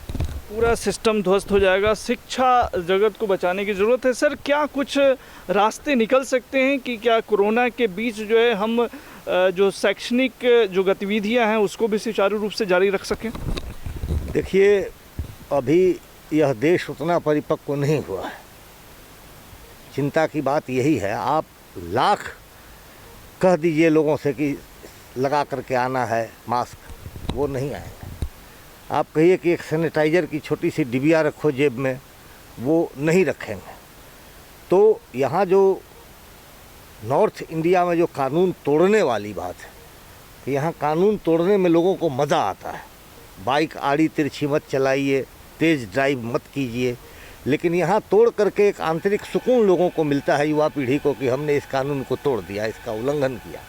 पूरा सिस्टम ध्वस्त हो जाएगा। शिक्षा जगत को बचाने की ज़रूरत है। सर, क्या कुछ रास्ते निकल सकते हैं कि क्या कोरोना के बीच जो है हम जो शैक्षणिक जो गतिविधियां हैं उसको भी सुचारू रूप से जारी रख सकें? देखिए, अभी यह देश उतना परिपक्व नहीं हुआ है। चिंता की बात यही है, आप लाख कह दीजिए लोगों से कि लगा करके आना है मास्क, वो नहीं आएंगे। आप कहिए कि एक सैनिटाइज़र की छोटी सी डिबिया रखो जेब में, वो नहीं रखेंगे। तो यहाँ जो नॉर्थ इंडिया में जो कानून तोड़ने वाली बात है कि यहाँ कानून तोड़ने में लोगों को मज़ा आता है। बाइक आड़ी तिरछी मत चलाइए, तेज़ ड्राइव मत कीजिए, लेकिन यहाँ तोड़ करके एक आंतरिक सुकून लोगों को मिलता है, युवा पीढ़ी को, कि हमने इस कानून को तोड़ दिया, इसका उल्लंघन किया।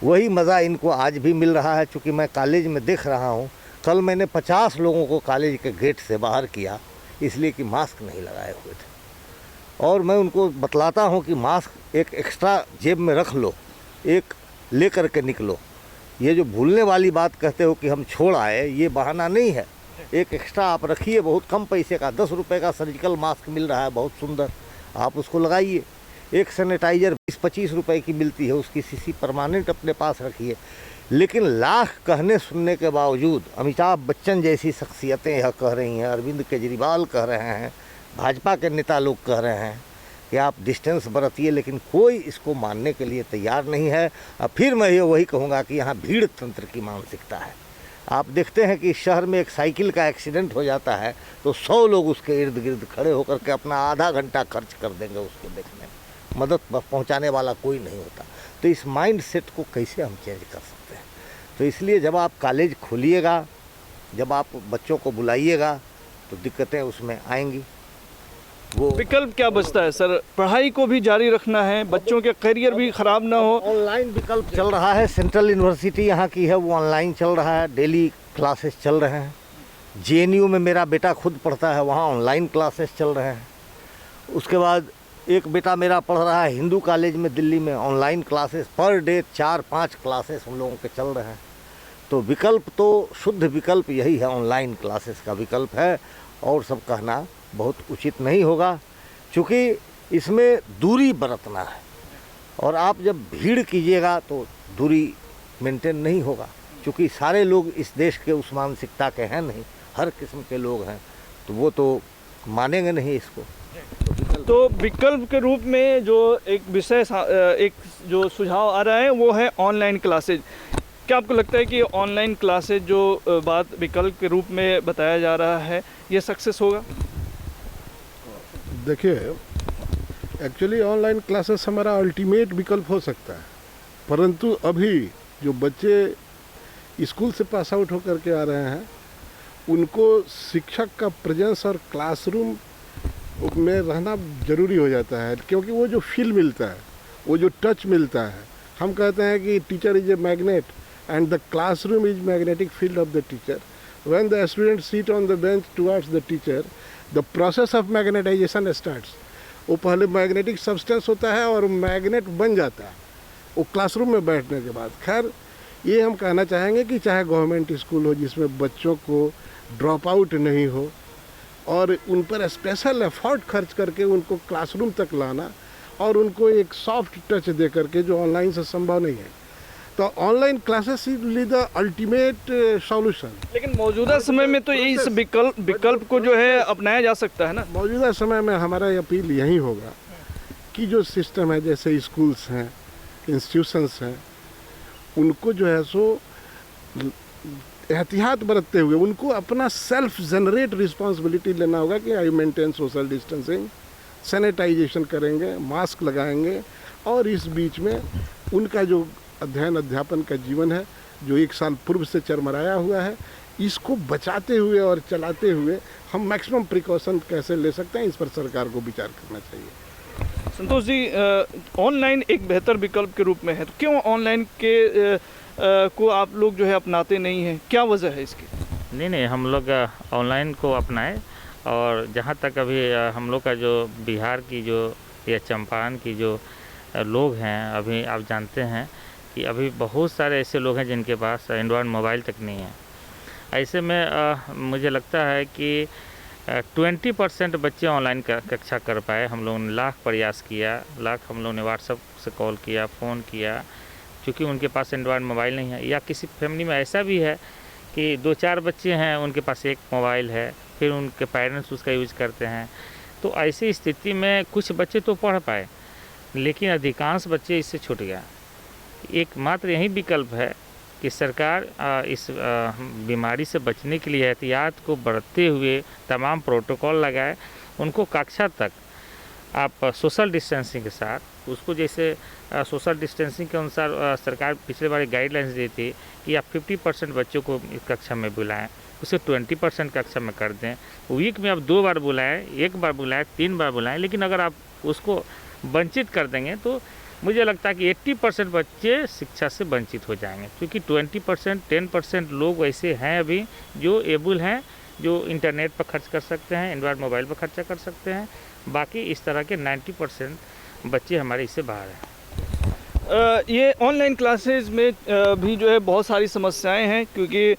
वही मज़ा इनको आज भी मिल रहा है। चूँकि मैं कॉलेज में देख रहा हूँ, कल मैंने 50 लोगों को कॉलेज के गेट से बाहर किया, इसलिए कि मास्क नहीं लगाए हुए थे। और मैं उनको बतलाता हूँ कि मास्क एक एक्स्ट्रा जेब में रख लो, एक ले कर के निकलो। ये जो भूलने वाली बात कहते हो कि हम छोड़ आए, ये बहाना नहीं है। एक एक्स्ट्रा आप रखिए, बहुत कम पैसे का, 10 रुपये का सर्जिकल मास्क मिल रहा है, बहुत सुंदर, आप उसको लगाइए। एक सैनिटाइज़र 20-25 रुपए की मिलती है, उसकी शीशी परमानेंट अपने पास रखिए। लेकिन लाख कहने सुनने के बावजूद अमिताभ बच्चन जैसी शख्सियतें यह कह रही हैं, अरविंद केजरीवाल कह रहे हैं, भाजपा के नेता लोग कह रहे हैं कि आप डिस्टेंस बरतिए, लेकिन कोई इसको मानने के लिए तैयार नहीं है। अब फिर मैं ये वही कहूँगा कि यहाँ भीड़ तंत्र की मानसिकता है। आप देखते हैं कि शहर में एक साइकिल का एक्सीडेंट हो जाता है तो 100 लोग उसके इर्द गिर्द खड़े होकर के अपना आधा घंटा खर्च कर देंगे उसको देखने में, मदद पहुंचाने वाला कोई नहीं होता। तो इस माइंड सेट को कैसे हम चेंज कर सकते हैं? तो इसलिए जब आप कॉलेज खोलिएगा, जब आप बच्चों को बुलाइएगा, तो दिक्कतें उसमें आएंगी। वो विकल्प क्या बचता है सर? पढ़ाई को भी जारी रखना है, बच्चों के करियर भी ख़राब ना हो। ऑनलाइन विकल्प चल रहा है। सेंट्रल यूनिवर्सिटी यहाँ की है, वो ऑनलाइन चल रहा है, डेली क्लासेस चल रहे हैं। जेएनयू में मेरा बेटा खुद पढ़ता है, वहाँ ऑनलाइन क्लासेस चल रहे हैं। उसके बाद एक बेटा मेरा पढ़ रहा है हिंदू कॉलेज में दिल्ली में, online classes per day 4-5 classes हम लोगों के चल रहे हैं। तो विकल्प तो शुद्ध विकल्प यही है, ऑनलाइन क्लासेस का विकल्प है। और सब कहना बहुत उचित नहीं होगा, क्योंकि इसमें दूरी बरतना है। और आप जब भीड़ कीजिएगा तो दूरी मेंटेन नहीं होगा, क्योंकि सारे लोग इस देश के उस मानसिकता के हैं नहीं, हर किस्म के लोग हैं, तो वो तो मानेंगे नहीं इसको। तो विकल्प के रूप में जो एक विषय एक जो सुझाव आ रहा है वो है ऑनलाइन क्लासेज। क्या आपको लगता है कि ऑनलाइन क्लासेज जो बात विकल्प के रूप में बताया जा रहा है, ये सक्सेस होगा? देखिए, एक्चुअली ऑनलाइन क्लासेस हमारा अल्टीमेट विकल्प हो सकता है, परंतु अभी जो बच्चे स्कूल से पास आउट होकर के आ रहे हैं, उनको शिक्षक का प्रेजेंस और क्लासरूम में रहना ज़रूरी हो जाता है, क्योंकि वो जो फील मिलता है, वो जो टच मिलता है। हम कहते हैं कि teacher is a magnet and the classroom is magnetic field of the teacher. When the student seat on the bench towards the teacher, the process of magnetization starts. वो पहले मैग्नेटिक सब्सटेंस होता है और मैग्नेट बन जाता है वो classroom में बैठने के बाद। खैर, ये हम कहना चाहेंगे कि चाहे गवर्नमेंट स्कूल हो जिसमें बच्चों को ड्रॉप आउट नहीं हो और उन पर स्पेशल एफर्ट खर्च करके उनको क्लासरूम तक लाना और उनको एक सॉफ्ट टच दे करके, जो ऑनलाइन से संभव नहीं है। तो online classes is the ultimate solution. लेकिन मौजूदा समय में तो इस विकल्प को जो है अपनाया जा सकता है ना। मौजूदा समय में हमारा अपील यही होगा कि जो सिस्टम है, जैसे स्कूल्स हैं, इंस्टीट्यूशंस हैं, उनको जो है सो एहतियात बरतते हुए उनको अपना सेल्फ जनरेट रिस्पॉन्सिबिलिटी लेना होगा कि I maintain social distancing, sanitisation करेंगे, मास्क लगाएंगे। और इस बीच में उनका जो अध्ययन अध्यापन का जीवन है, जो 1 साल पूर्व से चरमराया हुआ है, इसको बचाते हुए और चलाते हुए हम मैक्सिमम प्रिकॉशन कैसे ले सकते हैं, इस पर सरकार को विचार करना चाहिए। संतोष जी, ऑनलाइन एक बेहतर विकल्प के रूप में है, तो क्यों ऑनलाइन के को आप लोग जो है अपनाते नहीं हैं? क्या वजह है इसकी? नहीं, हम लोग ऑनलाइन को अपनाएं। और जहाँ तक अभी हम लोग का जो बिहार की जो या चंपारण की जो लोग हैं, अभी आप जानते हैं कि अभी बहुत सारे ऐसे लोग हैं जिनके पास एंड्रॉयड मोबाइल तक नहीं है। ऐसे में मुझे लगता है कि 20% बच्चे ऑनलाइन कक्षा कर पाए। हम लोगों ने लाख प्रयास किया, हम लोगों ने व्हाट्सएप से कॉल किया, फ़ोन किया, क्योंकि उनके पास एंड्रॉयड मोबाइल नहीं है। या किसी फैमिली में ऐसा भी है कि 2-4 बच्चे हैं, उनके पास एक मोबाइल है, फिर उनके पेरेंट्स उसका यूज़ करते हैं। तो ऐसी स्थिति में कुछ बच्चे तो पढ़ पाए, लेकिन अधिकांश बच्चे इससे छूट गया। एकमात्र यही विकल्प है कि सरकार इस बीमारी से बचने के लिए एहतियात को बरतते हुए तमाम प्रोटोकॉल लगाए। उनको कक्षा तक आप सोशल डिस्टेंसिंग के साथ उसको, जैसे सोशल डिस्टेंसिंग के अनुसार सरकार पिछले बार गाइडलाइंस दी थी कि आप 50% बच्चों को इस कक्षा में बुलाएं, उसे 20% कक्षा में कर दें। वीक में आप 2 बार बुलाएं, 1 बार बुलाएं, 3 बार बुलाएं, लेकिन अगर आप उसको वंचित कर देंगे तो मुझे लगता है कि 80% बच्चे शिक्षा से वंचित हो जाएंगे, क्योंकि 20% 10% लोग ऐसे हैं अभी जो एबल हैं, जो इंटरनेट पर खर्च कर सकते हैं, एंड्रॉयड मोबाइल पर खर्चा कर सकते हैं। बाकी इस तरह के 90% बच्चे हमारे इससे बाहर हैं। ये ऑनलाइन क्लासेस में भी जो है बहुत सारी समस्याएं हैं, क्योंकि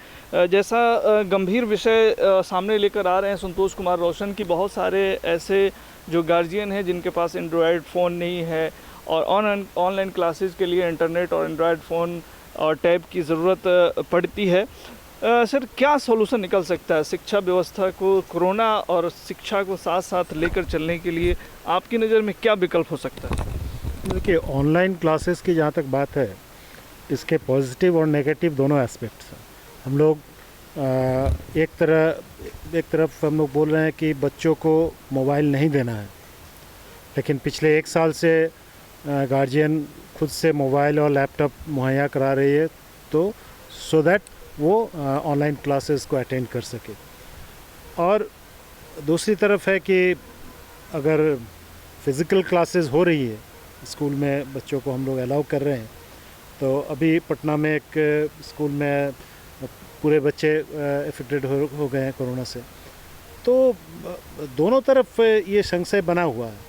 जैसा गंभीर विषय सामने लेकर आ रहे हैं संतोष कुमार रोशन की, बहुत सारे ऐसे जो गार्जियन हैं जिनके पास एंड्रॉयड फ़ोन नहीं है और ऑनलाइन क्लासेस के लिए इंटरनेट और एंड्रॉयड फ़ोन और टैब की ज़रूरत पड़ती है। सर, क्या सॉल्यूशन निकल सकता है शिक्षा व्यवस्था को कोरोना और शिक्षा को साथ साथ लेकर चलने के लिए? आपकी नज़र में क्या विकल्प हो सकता है? देखिए, ऑनलाइन क्लासेस की जहाँ तक बात है, इसके पॉजिटिव और नेगेटिव दोनों एस्पेक्ट्स हैं। हम लोग एक तरफ हम लोग बोल रहे हैं कि बच्चों को मोबाइल नहीं देना है, लेकिन पिछले 1 साल से गार्जियन खुद से मोबाइल और लैपटॉप मुहैया करा रही है, तो सो दैट वो ऑनलाइन क्लासेस को अटेंड कर सके। और दूसरी तरफ है कि अगर फ़िज़िकल क्लासेस हो रही है स्कूल में, बच्चों को हम लोग अलाउ कर रहे हैं, तो अभी पटना में एक स्कूल में पूरे बच्चे अफेक्टेड हो गए हैं कोरोना से, तो दोनों तरफ ये संशय बना हुआ है।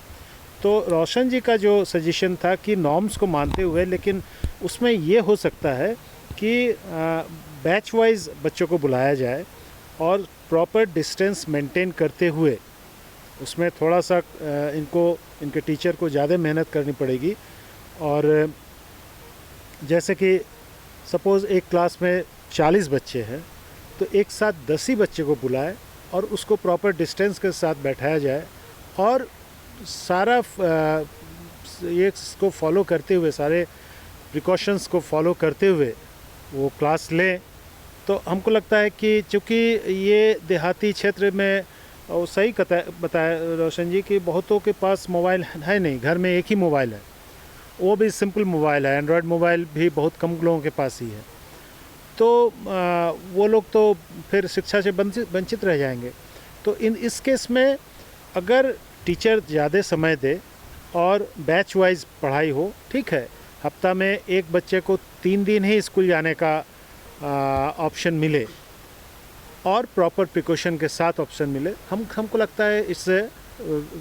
तो रोशन जी का जो सजेशन था कि नॉर्म्स को मानते हुए, लेकिन उसमें ये हो सकता है कि बैच वाइज बच्चों को बुलाया जाए और प्रॉपर डिस्टेंस मेंटेन करते हुए, उसमें थोड़ा सा इनके टीचर को ज़्यादा मेहनत करनी पड़ेगी। और जैसे कि सपोज़ एक क्लास में 40 बच्चे हैं, तो एक साथ 10 ही बच्चे को बुलाए और उसको प्रॉपर डिस्टेंस के साथ बैठाया जाए और सारा ये इसको फॉलो करते हुए, सारे प्रिकॉशंस को फॉलो करते हुए वो क्लास लें। तो हमको लगता है कि चूँकि ये देहाती क्षेत्र में, और सही बताया रोशन जी कि बहुतों के पास मोबाइल है नहीं, घर में एक ही मोबाइल है, वो भी सिंपल मोबाइल है, एंड्रॉयड मोबाइल भी बहुत कम लोगों के पास ही है, तो वो लोग तो फिर शिक्षा से वंचित रह जाएंगे। तो इस केस में अगर टीचर ज़्यादा समय दे और बैच वाइज पढ़ाई हो, ठीक है, हफ्ता में एक बच्चे को 3 दिन ही स्कूल जाने का ऑप्शन मिले और प्रॉपर प्रिकॉशन के साथ ऑप्शन मिले, हमको लगता है इससे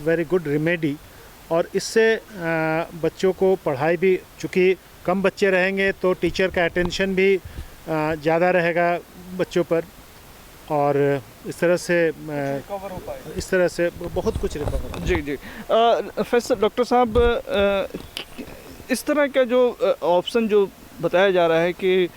वेरी गुड रेमेडी। और इससे बच्चों को पढ़ाई भी, चूँकि कम बच्चे रहेंगे तो टीचर का अटेंशन भी ज़्यादा रहेगा बच्चों पर, और इस तरह से बहुत कुछ रिकवर। जी। प्रोफेसर डॉक्टर साहब, इस तरह का जो ऑप्शन जो बताया जा रहा है कि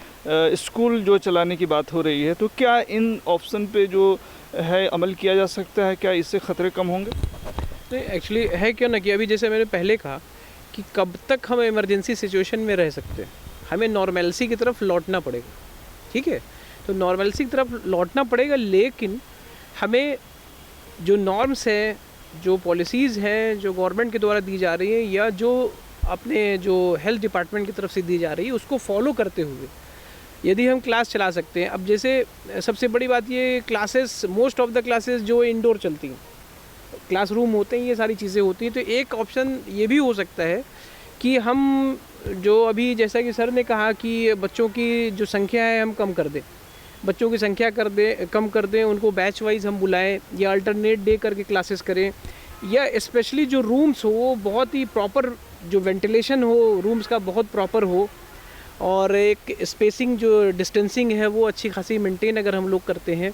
स्कूल जो चलाने की बात हो रही है, तो क्या इन ऑप्शन पे जो है अमल किया जा सकता है? क्या इससे ख़तरे कम होंगे? नहीं, एक्चुअली है क्यों ना कि अभी जैसे मैंने पहले कहा कि कब तक हम इमरजेंसी सिचुएशन में रह सकते हैं, हमें नॉर्मलसी की तरफ लौटना पड़ेगा। ठीक है, तो नॉर्मलसी की तरफ लौटना पड़ेगा, लेकिन हमें जो नॉर्म्स हैं, जो पॉलिसीज़ हैं, जो गवर्नमेंट के द्वारा दी जा रही हैं या जो अपने जो हेल्थ डिपार्टमेंट की तरफ से दी जा रही है, उसको फॉलो करते हुए यदि हम क्लास चला सकते हैं। अब जैसे सबसे बड़ी बात ये, classes, most of the classes जो इंडोर चलती हैं, क्लासरूम होते हैं, ये सारी चीज़ें होती हैं, तो एक ऑप्शन ये भी हो सकता है कि हम जो अभी जैसा कि सर ने कहा कि बच्चों की जो संख्या है हम कम कर दें, बच्चों की संख्या कम कर दें, उनको बैच वाइज हम बुलाएं या अल्टरनेट डे करके क्लासेस करें, या स्पेशली जो रूम्स हो वो बहुत ही प्रॉपर, जो वेंटिलेशन हो रूम्स का बहुत प्रॉपर हो, और एक स्पेसिंग जो डिस्टेंसिंग है वो अच्छी खासी मेंटेन अगर हम लोग करते हैं,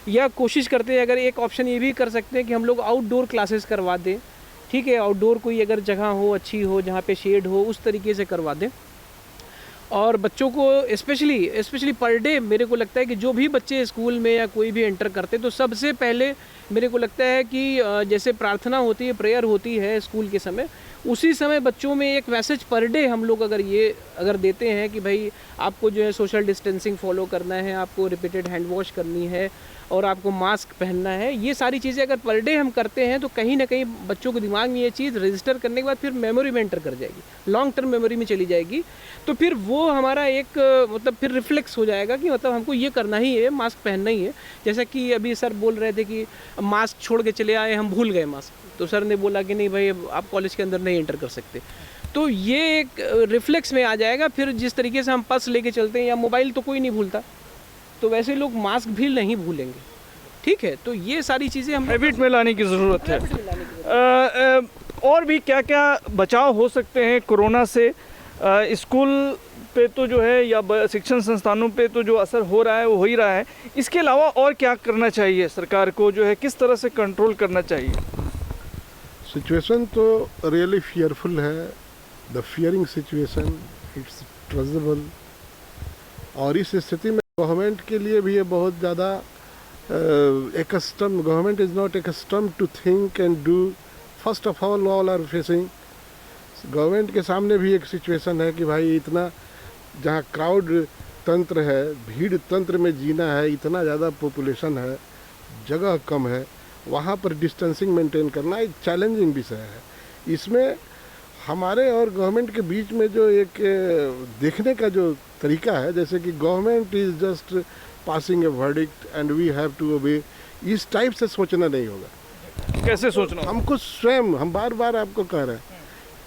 या कोशिश करते हैं, अगर एक ऑप्शन ये भी कर सकते हैं कि हम लोग आउटडोर क्लासेस करवा दें। ठीक है, आउटडोर कोई अगर जगह हो, अच्छी हो, जहाँ पे शेड हो, उस तरीके से करवा दें। और बच्चों को स्पेशली पर डे मेरे को लगता है कि जो भी बच्चे स्कूल में या कोई भी एंटर करते तो सबसे पहले मेरे को लगता है कि जैसे प्रार्थना होती है, प्रेयर होती है स्कूल के समय, उसी समय बच्चों में एक मैसेज पर डे हम लोग अगर देते हैं कि भाई आपको जो है सोशल डिस्टेंसिंग फॉलो करना है, आपको रिपीटेड हैंड वॉश करनी है और आपको मास्क पहनना है, ये सारी चीज़ें अगर पर डे हम करते हैं तो कहीं ना कहीं बच्चों के दिमाग में ये चीज़ रजिस्टर करने के बाद फिर मेमोरी में एंटर कर जाएगी, लॉन्ग टर्म मेमोरी में चली जाएगी। तो फिर वो हमारा एक मतलब फिर रिफ्लेक्स हो जाएगा कि मतलब हमको ये करना ही है, मास्क पहनना ही है। जैसा कि अभी सर बोल रहे थे कि मास्क छोड़ के चले आए, हम भूल गए मास्क, तो सर ने बोला कि नहीं भाई आप कॉलेज के अंदर नहीं एंटर कर सकते। तो ये एक रिफ्लेक्स में आ जाएगा। फिर जिस तरीके से हम पर्स लेके चलते हैं या मोबाइल तो कोई नहीं भूलता, तो वैसे लोग मास्क भी नहीं भूलेंगे। ठीक है, तो ये सारी चीज़ें हम हैबिट में लाने की ज़रूरत है। और भी क्या क्या बचाव हो सकते हैं कोरोना से? स्कूल पे तो जो है या शिक्षण संस्थानों पे तो जो असर हो रहा है वो हो ही रहा है, इसके अलावा और क्या करना चाहिए सरकार को, जो है किस तरह से कंट्रोल करना चाहिए? सिचुएशन तो रियली फियरफुल है, the fearing situation, it's trustable. और इस स्थिति में गवर्नमेंट के लिए भी ये बहुत ज़्यादा गवर्नमेंट इज़ नॉट एक्स्टम to think and do. First of all are facing, government के सामने भी एक सिचुएशन है कि भाई इतना जहाँ क्राउड तंत्र है, भीड़ तंत्र में जीना है, इतना ज़्यादा पॉपुलेशन है, जगह कम है, वहाँ पर डिस्टेंसिंग मेंटेन करना एक चैलेंजिंग विषय है। इसमें हमारे और गवर्नमेंट के बीच में जो एक देखने का जो तरीका है, जैसे कि government is just passing a verdict and we have to obey, इस टाइप से सोचना नहीं होगा। कैसे सोचना? हमको स्वयं, हम बार बार आपको कह रहे हैं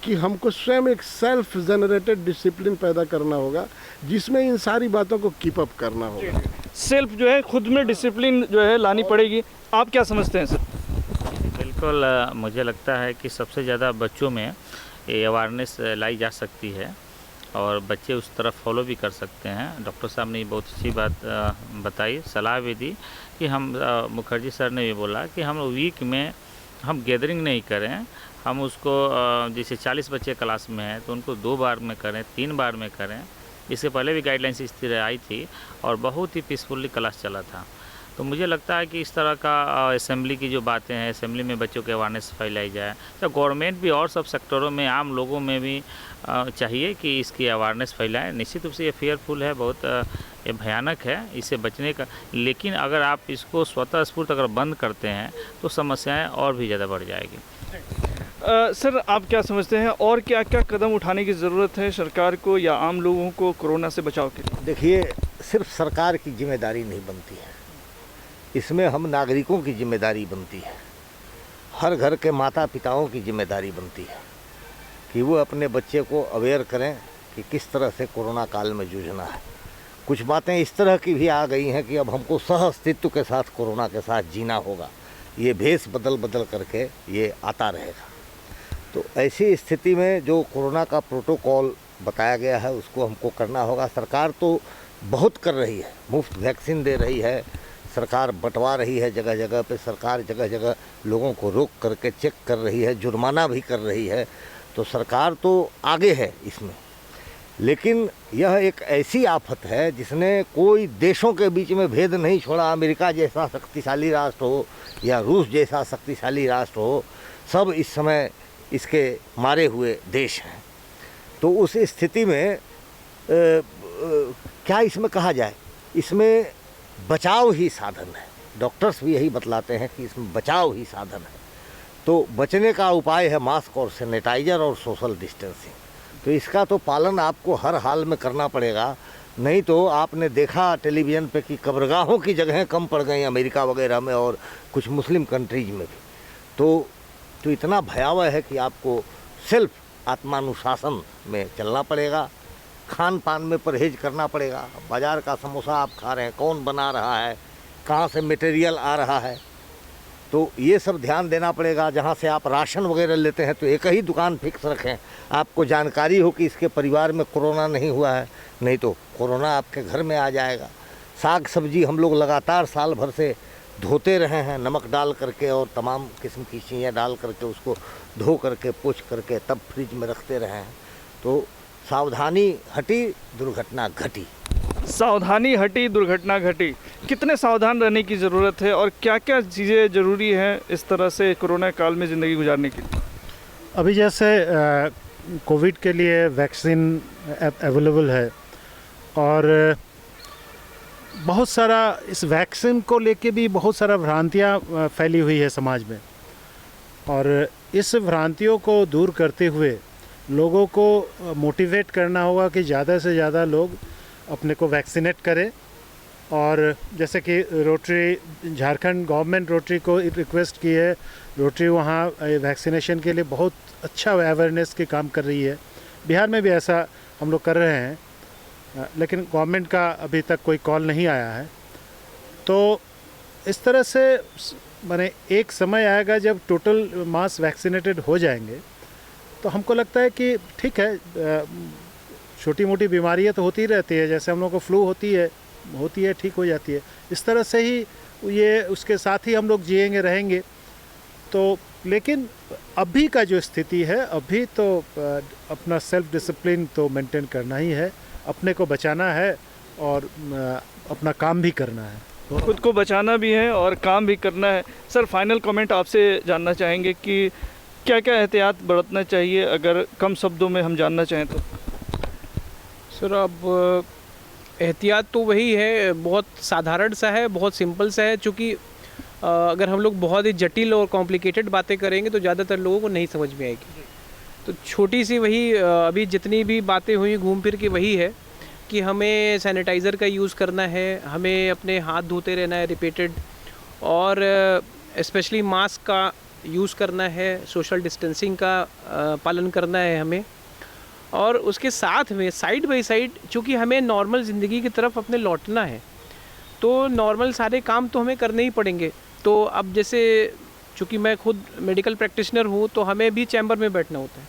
कि हमको स्वयं एक सेल्फ जनरेटेड डिसिप्लिन पैदा करना होगा, जिसमें इन सारी बातों को कीप अप करना होगा। सेल्फ जो है खुद में डिसिप्लिन जो है लानी पड़ेगी। आप क्या समझते हैं सर? बिल्कुल, मुझे लगता है कि सबसे ज़्यादा बच्चों में ये अवेयरनेस लाई जा सकती है और बच्चे उस तरफ फॉलो भी कर सकते हैं। डॉक्टर साहब ने बहुत अच्छी बात बताई, सलाह भी दी कि हम मुखर्जी सर ने भी बोला कि हम वीक में हम गैदरिंग नहीं करें, हम उसको जैसे 40 बच्चे क्लास में हैं तो उनको 2 बार में करें, 3 बार में करें। इससे पहले भी गाइडलाइंस इस तरह आई थी और बहुत ही पीसफुली क्लास चला था। तो मुझे लगता है कि इस तरह का असेंबली की जो बातें हैं, असेंबली में बच्चों के अवेयरनेस फैलाई जाए, तो गवर्नमेंट भी और सब सेक्टरों में आम लोगों में भी चाहिए कि इसकी अवेयरनेस फैलाएं। निश्चित रूप से ये फेयरफुल है, बहुत ये भयानक है, इससे बचने का। लेकिन अगर आप इसको स्वतः स्फूर्त अगर बंद करते हैं तो समस्याएं और भी ज़्यादा बढ़ जाएगी। सर आप क्या समझते हैं, और क्या क्या कदम उठाने की ज़रूरत है सरकार को या आम लोगों को कोरोना से बचाव के लिए? देखिए, सिर्फ सरकार की जिम्मेदारी नहीं बनती है, इसमें हम नागरिकों की जिम्मेदारी बनती है। हर घर के माता पिताओं की जिम्मेदारी बनती है कि वो अपने बच्चे को अवेयर करें कि किस तरह से कोरोना काल में जूझना है। कुछ बातें इस तरह की भी आ गई हैं कि अब हमको सह अस्तित्व के साथ कोरोना के साथ जीना होगा, ये भेष बदल बदल करके ये आता रहेगा। तो ऐसी स्थिति में जो कोरोना का प्रोटोकॉल बताया गया है उसको हमको करना होगा। सरकार तो बहुत कर रही है, मुफ्त वैक्सीन दे रही है, सरकार बंटवा रही है जगह जगह पे, सरकार जगह जगह लोगों को रोक करके चेक कर रही है, जुर्माना भी कर रही है। तो सरकार तो आगे है इसमें, लेकिन यह एक ऐसी आफत है जिसने कोई देशों के बीच में भेद नहीं छोड़ा। अमेरिका जैसा शक्तिशाली राष्ट्र हो या रूस जैसा शक्तिशाली राष्ट्र हो, सब इस समय इसके मारे हुए देश हैं। तो उस स्थिति में क्या इसमें कहा जाए, इसमें बचाव ही साधन है। डॉक्टर्स भी यही बतलाते हैं कि इसमें बचाव ही साधन है। तो बचने का उपाय है मास्क और सैनिटाइज़र और सोशल डिस्टेंसिंग। तो इसका तो पालन आपको हर हाल में करना पड़ेगा, नहीं तो आपने देखा टेलीविज़न पे कि कब्रगाहों की जगहें कम पड़ गई अमेरिका वगैरह में और कुछ मुस्लिम कंट्रीज में भी। तो इतना भयावह है कि आपको सेल्फ आत्मानुशासन में चलना पड़ेगा, खान पान में परहेज करना पड़ेगा। बाज़ार का समोसा आप खा रहे हैं, कौन बना रहा है, कहाँ से मटेरियल आ रहा है, तो ये सब ध्यान देना पड़ेगा। जहाँ से आप राशन वगैरह लेते हैं तो एक ही दुकान फिक्स रखें, आपको जानकारी हो कि इसके परिवार में कोरोना नहीं हुआ है, नहीं तो कोरोना आपके घर में आ जाएगा। साग सब्जी हम लोग लगातार साल भर से धोते रहे हैं, नमक डाल करके और तमाम किस्म की चीज़ें डाल करके उसको धो करके पोंछ करके तब फ्रिज में रखते रहे हैं। तो सावधानी हटी, दुर्घटना घटी। सावधानी हटी, दुर्घटना घटी। कितने सावधान रहने की ज़रूरत है और क्या क्या चीज़ें ज़रूरी हैं इस तरह से कोरोना काल में ज़िंदगी गुजारने के लिए? अभी जैसे कोविड के लिए वैक्सीन अवेलेबल है और बहुत सारा इस वैक्सीन को लेके भी बहुत सारा भ्रांतियाँ फैली हुई है समाज में, और इस भ्रांतियों को दूर करते हुए लोगों को मोटिवेट करना होगा कि ज़्यादा से ज़्यादा लोग अपने को वैक्सीनेट करें। और जैसे कि रोटरी झारखंड गवर्नमेंट रोटरी को रिक्वेस्ट की है, रोटरी वहाँ वैक्सीनेशन के लिए बहुत अच्छा अवेयरनेस के काम कर रही है। बिहार में भी ऐसा हम लोग कर रहे हैं, लेकिन गवर्नमेंट का अभी तक कोई कॉल नहीं आया है। तो इस तरह से माने एक समय आएगा जब टोटल मास वैक्सीनेटेड हो जाएंगे, तो हमको लगता है कि ठीक है, छोटी मोटी बीमारियां तो होती रहती है, जैसे हम लोग को फ्लू होती है ठीक हो जाती है, इस तरह से ही ये उसके साथ ही हम लोग जिएंगे रहेंगे। तो लेकिन अभी का जो स्थिति है, अभी तो अपना सेल्फ डिसिप्लिन तो मेंटेन करना ही है, अपने को बचाना है और अपना काम भी करना है। खुद को बचाना भी है और काम भी करना है। सर, फाइनल कमेंट आपसे जानना चाहेंगे कि क्या क्या एहतियात बरतना चाहिए, अगर कम शब्दों में हम जानना चाहें तो? सर, अब एहतियात तो वही है, बहुत साधारण सा है, बहुत सिंपल सा है। चूँकि अगर हम लोग बहुत ही जटिल और कॉम्प्लिकेटेड बातें करेंगे तो ज़्यादातर लोगों को नहीं समझ में आएगी। तो छोटी सी वही अभी जितनी भी बातें हुई घूम फिर के वही है कि हमें सैनिटाइज़र का यूज़ करना है, हमें अपने हाथ धोते रहना है रिपीटेड, और स्पेशली मास्क का यूज़ करना है, सोशल डिस्टेंसिंग का पालन करना है हमें। और उसके साथ में साइड बाय साइड, चूँकि हमें नॉर्मल ज़िंदगी की तरफ अपने लौटना है, तो नॉर्मल सारे काम तो हमें करने ही पड़ेंगे। तो अब जैसे चूँकि मैं खुद मेडिकल प्रैक्टिशनर हूँ, तो हमें भी चैम्बर में बैठना होता है।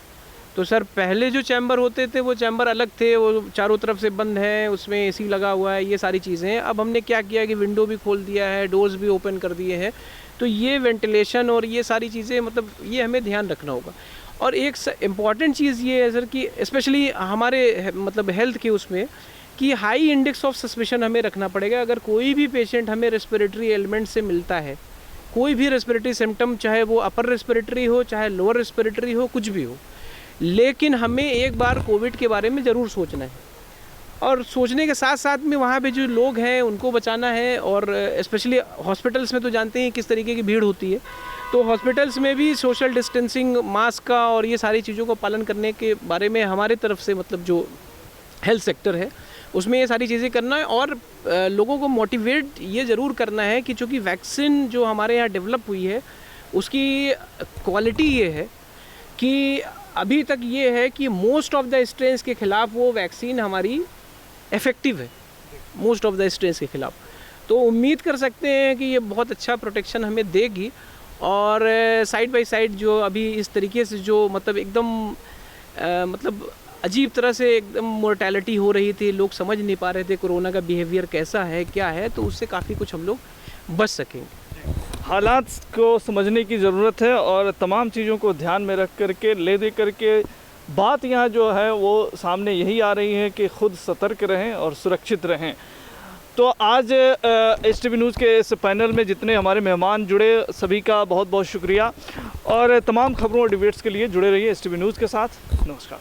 तो सर, पहले जो चैम्बर होते थे वो चैम्बर अलग थे, वो चारों तरफ से बंद है, उसमें एसी लगा हुआ है, ये सारी चीज़ें हैं। अब हमने क्या किया कि विंडो भी खोल दिया है, डोर्स भी ओपन कर दिए हैं। तो ये वेंटिलेशन और ये सारी चीज़ें, मतलब ये हमें ध्यान रखना होगा। और एक इम्पॉर्टेंट चीज़ ये है सर कि स्पेशली हमारे मतलब हेल्थ के उसमें कि हाई इंडेक्स ऑफ सस्पिशन हमें रखना पड़ेगा। अगर कोई भी पेशेंट हमें रेस्पिरेटरी एलिमेंट से मिलता है, कोई भी रेस्पिरेटरी सिम्टम, चाहे वो अपर रेस्पिरेटरी हो चाहे लोअर रेस्पिरेटरी हो, कुछ भी हो, लेकिन हमें एक बार कोविड के बारे में ज़रूर सोचना है। और सोचने के साथ साथ में वहाँ पे जो लोग हैं उनको बचाना है। और स्पेशली हॉस्पिटल्स में तो जानते हैं किस तरीके की भीड़ होती है, तो हॉस्पिटल्स में भी सोशल डिस्टेंसिंग, मास्क का और ये सारी चीज़ों को पालन करने के बारे में हमारे तरफ से, मतलब जो हेल्थ सेक्टर है उसमें ये सारी चीज़ें करना है। और लोगों को मोटिवेट ये ज़रूर करना है कि चूँकि वैक्सीन जो हमारे यहाँ डेवलप हुई है उसकी क्वालिटी ये है कि अभी तक ये है कि मोस्ट ऑफ द स्ट्रेन्स के ख़िलाफ़ वो वैक्सीन हमारी इफ़ेक्टिव है, मोस्ट ऑफ द स्ट्रेन्स के ख़िलाफ़। तो उम्मीद कर सकते हैं कि ये बहुत अच्छा प्रोटेक्शन हमें देगी। और साइड बाय साइड जो अभी इस तरीके से जो मतलब एकदम मतलब अजीब तरह से एकदम मोर्टेलिटी हो रही थी, लोग समझ नहीं पा रहे थे कोरोना का बिहेवियर कैसा है, क्या है, तो उससे काफ़ी कुछ हम लोग बच सकेंगे। हालात को समझने की ज़रूरत है और तमाम चीज़ों को ध्यान में रख करके ले दे करके बात यहाँ जो है वो सामने यही आ रही है कि खुद सतर्क रहें और सुरक्षित रहें। तो आज STV न्यूज़ के इस पैनल में जितने हमारे मेहमान जुड़े, सभी का बहुत बहुत शुक्रिया। और तमाम खबरों और डिबेट्स के लिए जुड़े रहिए STV न्यूज़ के साथ। नमस्कार।